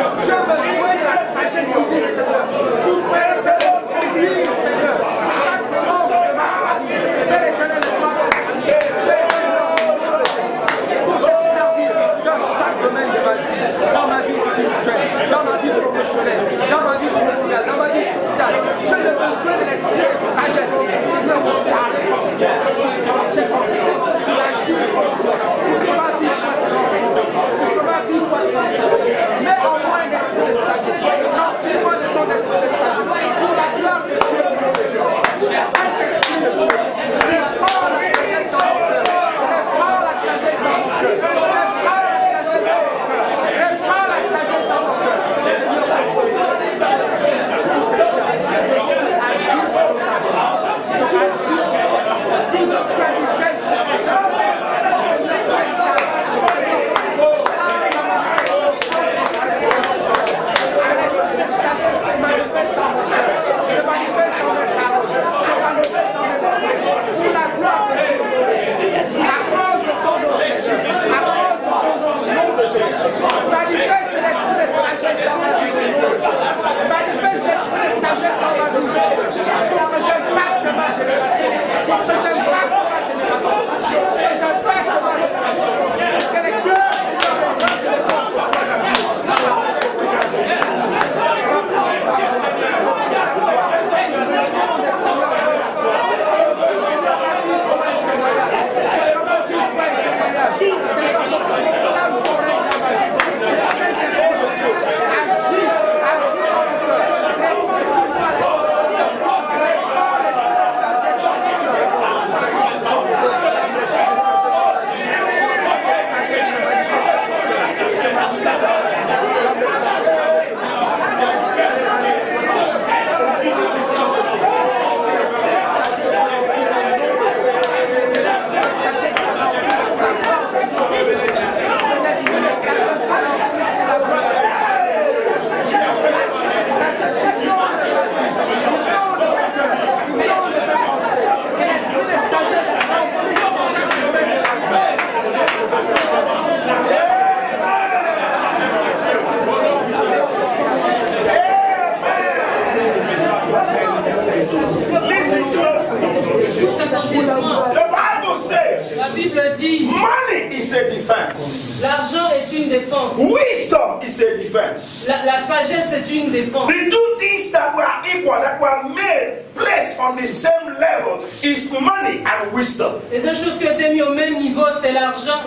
Bible dit, money is a defense. l'argent est une défense. Wisdom is a defense. La sagesse est une défense. The two things that were equal, that were made, placed on the same level, is money and wisdom. Les deux choses qui ont été mises au même niveau, c'est l'argent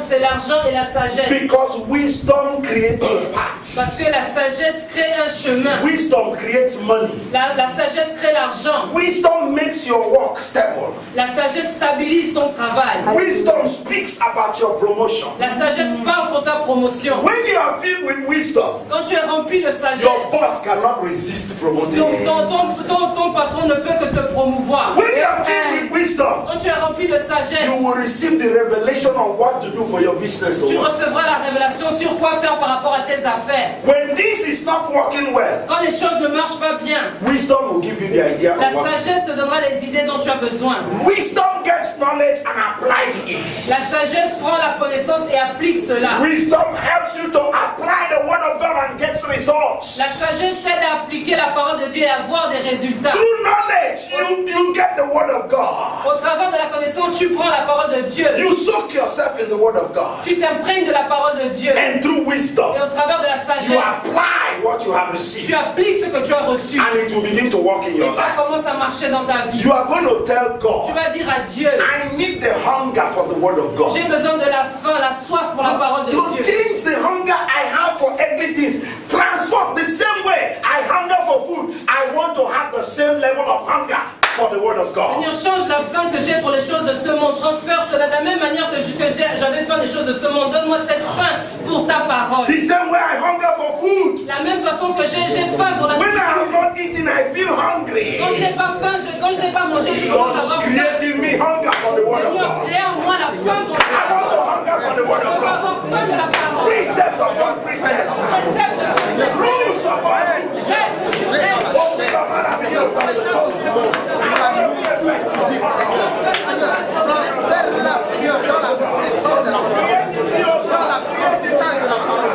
et la sagesse. Because wisdom creates a path. Parce que la sagesse crée un chemin. Wisdom creates money. La sagesse crée l'argent. Wisdom makes your work stable. La sagesse stabilise ton travail. Wisdom speaks about your promotion. La sagesse parle pour ta promotion. When you are filled with wisdom, Quand tu es rempli de your sagesse, boss cannot resist promoting ton you. patron ne peut que te promouvoir. When you are filled with wisdom, Quand tu es rempli de sagesse, you will receive the revelation on what to do for your business to tu work. recevras la révélation sur quoi faire par rapport à tes affaires. When this is not working well, Quand les choses ne marchent pas bien, wisdom will give you the idea la of what to do. sagesse te donnera les idées dont tu as besoin. Wisdom gets knowledge and applies it. La sagesse prend la connaissance et applique cela. Wisdom helps you to apply the word of God and gets results. La sagesse t'aide à appliquer la parole de Dieu et à avoir des résultats. Through knowledge, you get the word of God. Au travers de la connaissance, tu prends la parole de Dieu. You soak yourself in the word of God. Tu t'imprègnes de la parole de Dieu. And through wisdom, Et au travers de la you sagesse, apply what you have tu received. appliques ce que tu as reçu. And it will begin to work in Et your ça life. commence à marcher dans ta vie. You are going to tell Tu God, vas dire à Dieu, I need the hunger for the word of God. j'ai besoin de la faim, la soif pour la parole de Lord, Dieu. change the hunger I have for earthly things. Transform the same way I hunger for food. I want to have the same level of hunger for the word of God. Seigneur, change la faim que j'ai pour les choses de ce monde. Transfère cela de la même manière que j'avais faim des choses de ce monde. Donne-moi cette faim pour ta parole. The same way I hunger for food. La même façon que j'ai faim pour la When I have nourriture. not eaten, I feel hungry. Quand je n'ai pas faim, quand je n'ai pas mangé, je commence à God avoir faim. create in me hunger for the word of Seigneur, God. crée en moi la faim pour I ta want to parole. hunger for the word Je of veux God. avoir faim de la parole. Precept upon precept. Précepte sur précepte. Rules upon rules. Règle sur règle. Oh, we are mad at you. Transfère-la, Seigneur, dans la connaissance de la parole, dans l'apprentissage de la parole.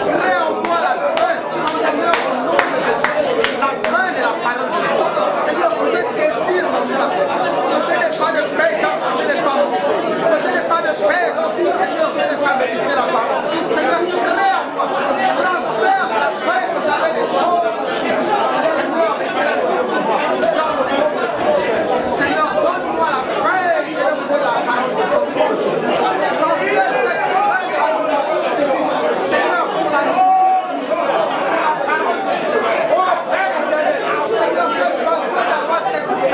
Crée en moi la faim, Seigneur, au nom de Jésus. La faim de la parole de Dieu. Seigneur, que je désire manger la paix. Que je n'ai pas de paix quand je n'ai pas mangé. Que je n'ai pas de paix lorsque, Seigneur, je n'ai pas médité la parole. Seigneur, crée en moi. Transfère la paix que j'avais des choses. Seigneur, dans le nom de Jésus. Seigneur, donne-moi la paix de la parole de Dieu. Transfère cette paix de la parole de Dieu. Seigneur, pour la parole de Dieu. Oh Père éternel, Seigneur, j'ai besoin d'avoir cette paix,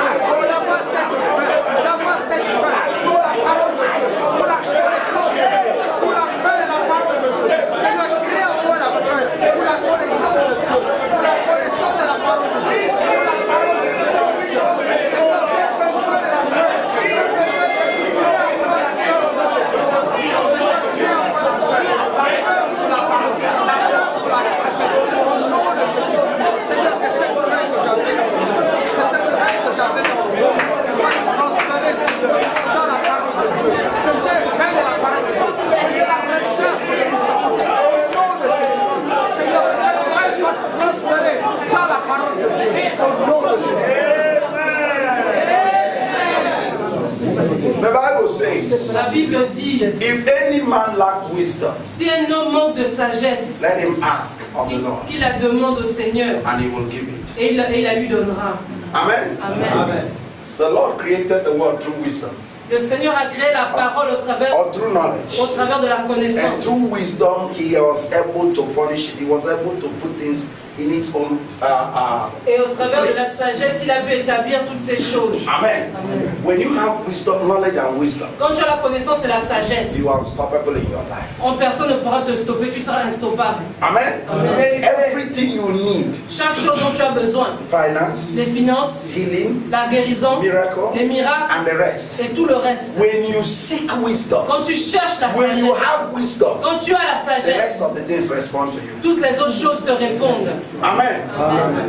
d'avoir cette paix pour la parole de Dieu, pour la connaissance de Dieu, pour la paix de la parole de Dieu. Seigneur, crée en moi la paix pour la connaissance de Dieu, pour la connaissance de la parole de Dieu, pour la parole de Dieu. Seigneur, j'ai besoin de la paix, j'ai besoin de Dieu, crée en moi la paix au nom de Jésus. Seigneur, crée en moi la paix pour la parole, la paix pour la sagesse, au nom de Jésus. Seigneur, que cette paix que j'avais, que cette paix que j'avais dans mon cœur, soit transférée, Seigneur, dans la parole de Dieu. Que j'ai faim de la parole de Dieu, que j'ai la recherche de puissance, au nom de Jésus. Seigneur, que cette paix soit transférée dans la parole de Dieu, au nom de Jésus. The Bible says, La Bible dit, if any man lack wisdom, si un homme manque de sagesse, let him ask of the Lord, qu'il la demande au Seigneur and he will give it. et il la lui donnera. Amen. Amen. The Lord created the world through wisdom, Le Seigneur a créé la parole au or through knowledge. travers de la And connaissance. through wisdom, he was able to furnish it. He was able to put things in its own. Et au travers de la sagesse, il a pu établir toutes ces choses. Amen. Amen. When you have wisdom, knowledge, and wisdom, Quand tu as la connaissance et la sagesse, you are unstoppable in your life. personne ne pourra te stopper, tu seras instoppable. Amen. Amen. Everything you need, Chaque chose dont tu as besoin, finance, les finances, healing, la guérison, miracle, les miracles and the rest. et tout le reste. When you seek wisdom, Quand tu cherches la when you sagesse, have wisdom, quand tu as la the rest sagesse, of the things respond to you. toutes les autres choses te répondent. Amen.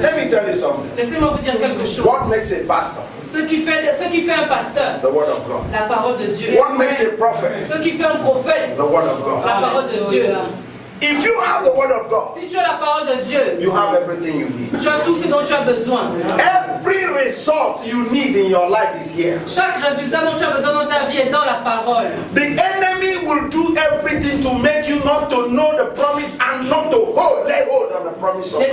Let me tell you something. Laissez-moi vous dire quelque chose. What makes a pastor? Ce qui fait un pasteur, The word of God. la parole de Dieu. What makes a prophet? Ce qui fait un prophète, The word of God. la parole de Dieu. If you have the word of God, Si tu as la parole de Dieu, you have everything you need. tu as tout ce dont tu as besoin. Every result you need in your life is here. Chaque résultat dont tu as besoin dans ta vie est dans la parole. The enemy will do everything to make you not to know the promise and not to lay hold on the promise of God.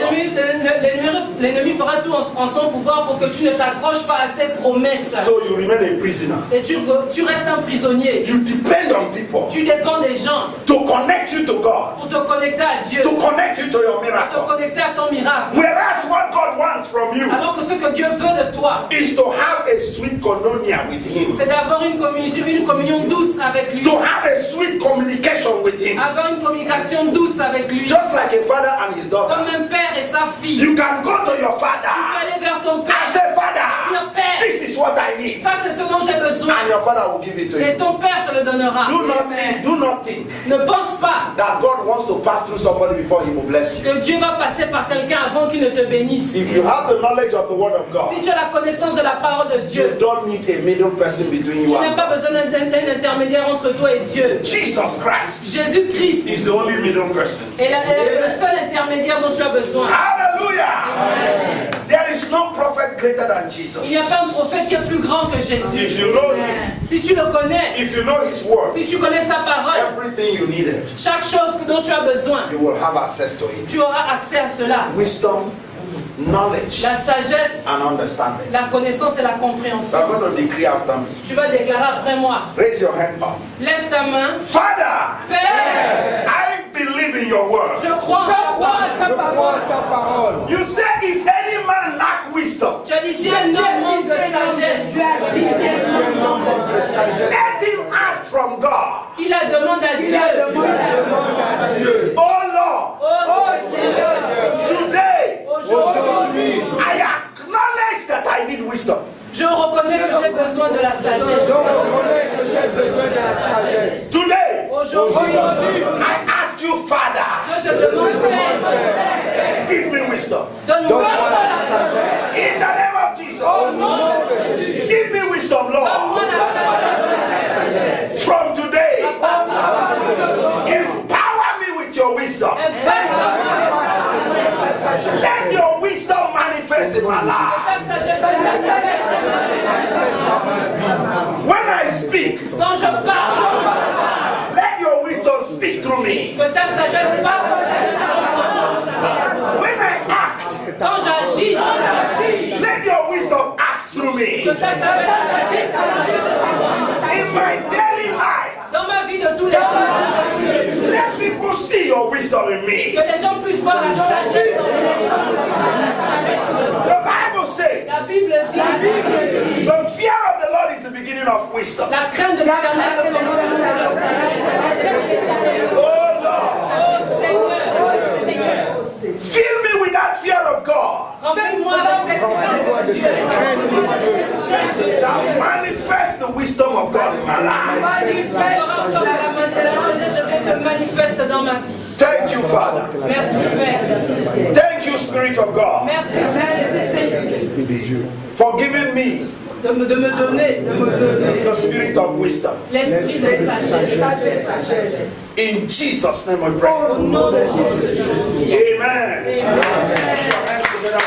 L'ennemi fera tout en son pouvoir pour que tu ne t'accroches pas à ses promesses. So you remain a prisoner. Et tu restes un prisonnier. You depend on people Tu dépends des gens to connect you to God, pour te connecter à Dieu, to connect you to your pour te miracle. connecter à ton miracle. Whereas what God wants from you Alors que ce que Dieu veut de toi, is to have a sweet koinonia with Him, c'est d'avoir une communion douce avec lui. to have a sweet communication with Him, Avoir une communication douce avec lui. just like a father and his daughter. Comme un père et sa fille. You can go to your Tu peux father aller vers ton père. and say, Father, Mon père, this is what I need, ça c'est ce dont j'ai besoin. and your father will give it to Et you. ton père te le donnera. Do not think Ne pense pas that God wants to pass through somebody before He will bless you. que Dieu va passer par quelqu'un avant qu'il ne te bénisse. If you have the knowledge of the Word of God, Si tu as la connaissance de la parole de you Dieu, don't need a middle person between tu you n'as and pas God. besoin d'un intermédiaire entre toi et Dieu. Jesus Christ Jésus-Christ is the only middle person. est le seul intermédiaire dont tu as besoin. Hallelujah! There is no prophet greater than Il Jesus. n'y a pas un prophète qui est plus grand que Jésus. If you know Him, Si tu le connais, if you know His Word, si tu connais sa parole, everything you needed, chaque chose dont tu as besoin, you will have access to it. tu auras accès à cela. Wisdom, knowledge, La sagesse, and understanding. la connaissance et la So I'm compréhension. going to decree after me. Tu vas déclarer après moi. Raise your hand up. Lève ta main. Father, Père, I believe in your word. je crois en ta parole. Crois ta parole. You say if any man lack wisdom, Tu as dit si un homme manque de sagesse, let him ask from God. qu'il la demande à Dieu. Oh Lord, Oh Seigneur, today aujourd'hui, I acknowledge that I need wisdom. je reconnais que j'ai besoin de la sagesse. Je reconnais que j'ai besoin de la sagesse. Today Aujourd'hui, I ask you, Father, je te demande, Père, give me wisdom. donne-moi la sagesse. In the name of Jesus, give me wisdom, Donne-moi Lord. la sagesse. From today, À partir empower me with your wisdom. de Let your wisdom manifest in my life. ta sagesse manifeste. When I speak, Quand je parle, let your wisdom speak through me. que ta sagesse parle. When I act, Quand j'agis, let your wisdom act through me. que ta sagesse agisse. In my daily life, Dans ma vie de tous les jours, let people see your wisdom in me. que les gens puissent voir la sagesse en The Bible says, la Bible dit, the fear of the Lord is the beginning of wisdom. la crainte de l'Éternel est le commencement de la sagesse. Oh Lord, Oh Seigneur, fill me with that fear of God remplis-moi avec cette crainte de Dieu. that manifests the wisdom of God in my life. Fera en sorte que la sagesse de Dieu se manifeste dans ma vie. Thank you, Father. Merci Père. Thank you, Spirit of God, Merci Saint-Esprit for giving me de me donner the spirit of wisdom. l'esprit de sagesse. In Jesus' name we pray. Au nom de Jésus. Amen. Amen. Put your hands together.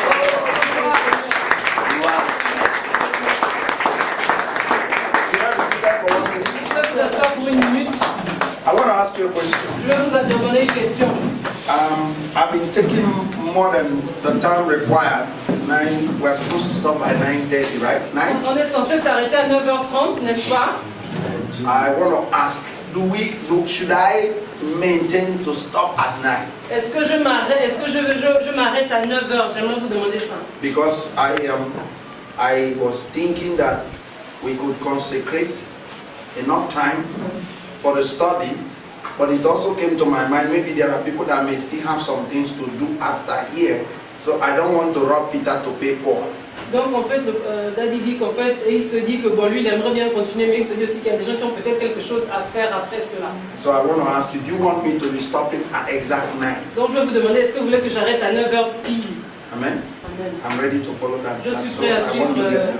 Should I be seated for 1 minute? Je vais vous asseoir pour une minute. I want to ask you a question. Je vais vous demander une question. I've been taking more than the time required. We're supposed to stop by 9:30, right? 9? On est censé s'arrêter à 9h30, n'est-ce pas? I want to ask, should I maintain to stop at 9? Est-ce que je m'arrête? Est-ce que je m'arrête à 9h? J'aimerais vous demander ça. Because I was thinking that we could consecrate enough time for the study, but it also came to my mind, maybe there are people that may still have some things to do after here, so I don't want to rob Peter to pay Paul. Donc en fait, David dit qu'en fait, et il se dit que bon, lui il aimerait bien continuer, mais il se dit aussi qu'il y a des gens qui ont peut-être quelque chose à faire après cela. So I want to ask you, do you want me to be stopping at exact 9? Donc je vais vous demander, est-ce que vous voulez que j'arrête à 9h pile? Amen? Amen. I'm ready to follow that. Je suis So prêt à I want suivre. to get them.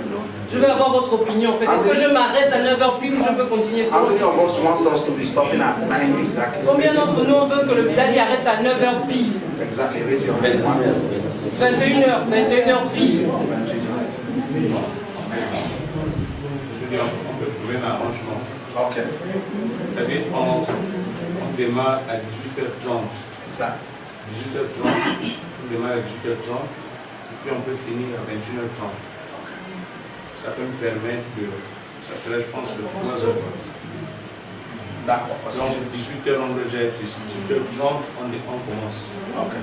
Je veux avoir votre opinion en fait. Est-ce que je m'arrête à 9h pile ou je peux continuer How selon many ce- of us want us to be stopping at 9 exactly? Combien d'entre nous on veut que le Daddy arrête à 9h pile? Exactly, raise your hand. 21h pile. Je dis, on peut trouver un arrangement. Ok. C'est-à-dire, on démarre à 18h30. Exact. 18h30, on démarre à 18h30, et puis on peut finir à 21h30. Ça peut me permettre de. Ça ferait, je pense, 3 heures. D'accord. Donc, 18h, on doit être ici. 18h30, on commence. Ok.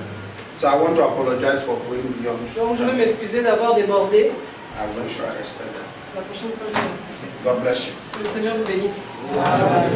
So I want to apologize for going beyond. Donc je veux m'excuser d'avoir débordé. I'm not sure I respect that. La prochaine fois, je vais respecter ça. God bless you. Que le Seigneur vous bénisse. Amen.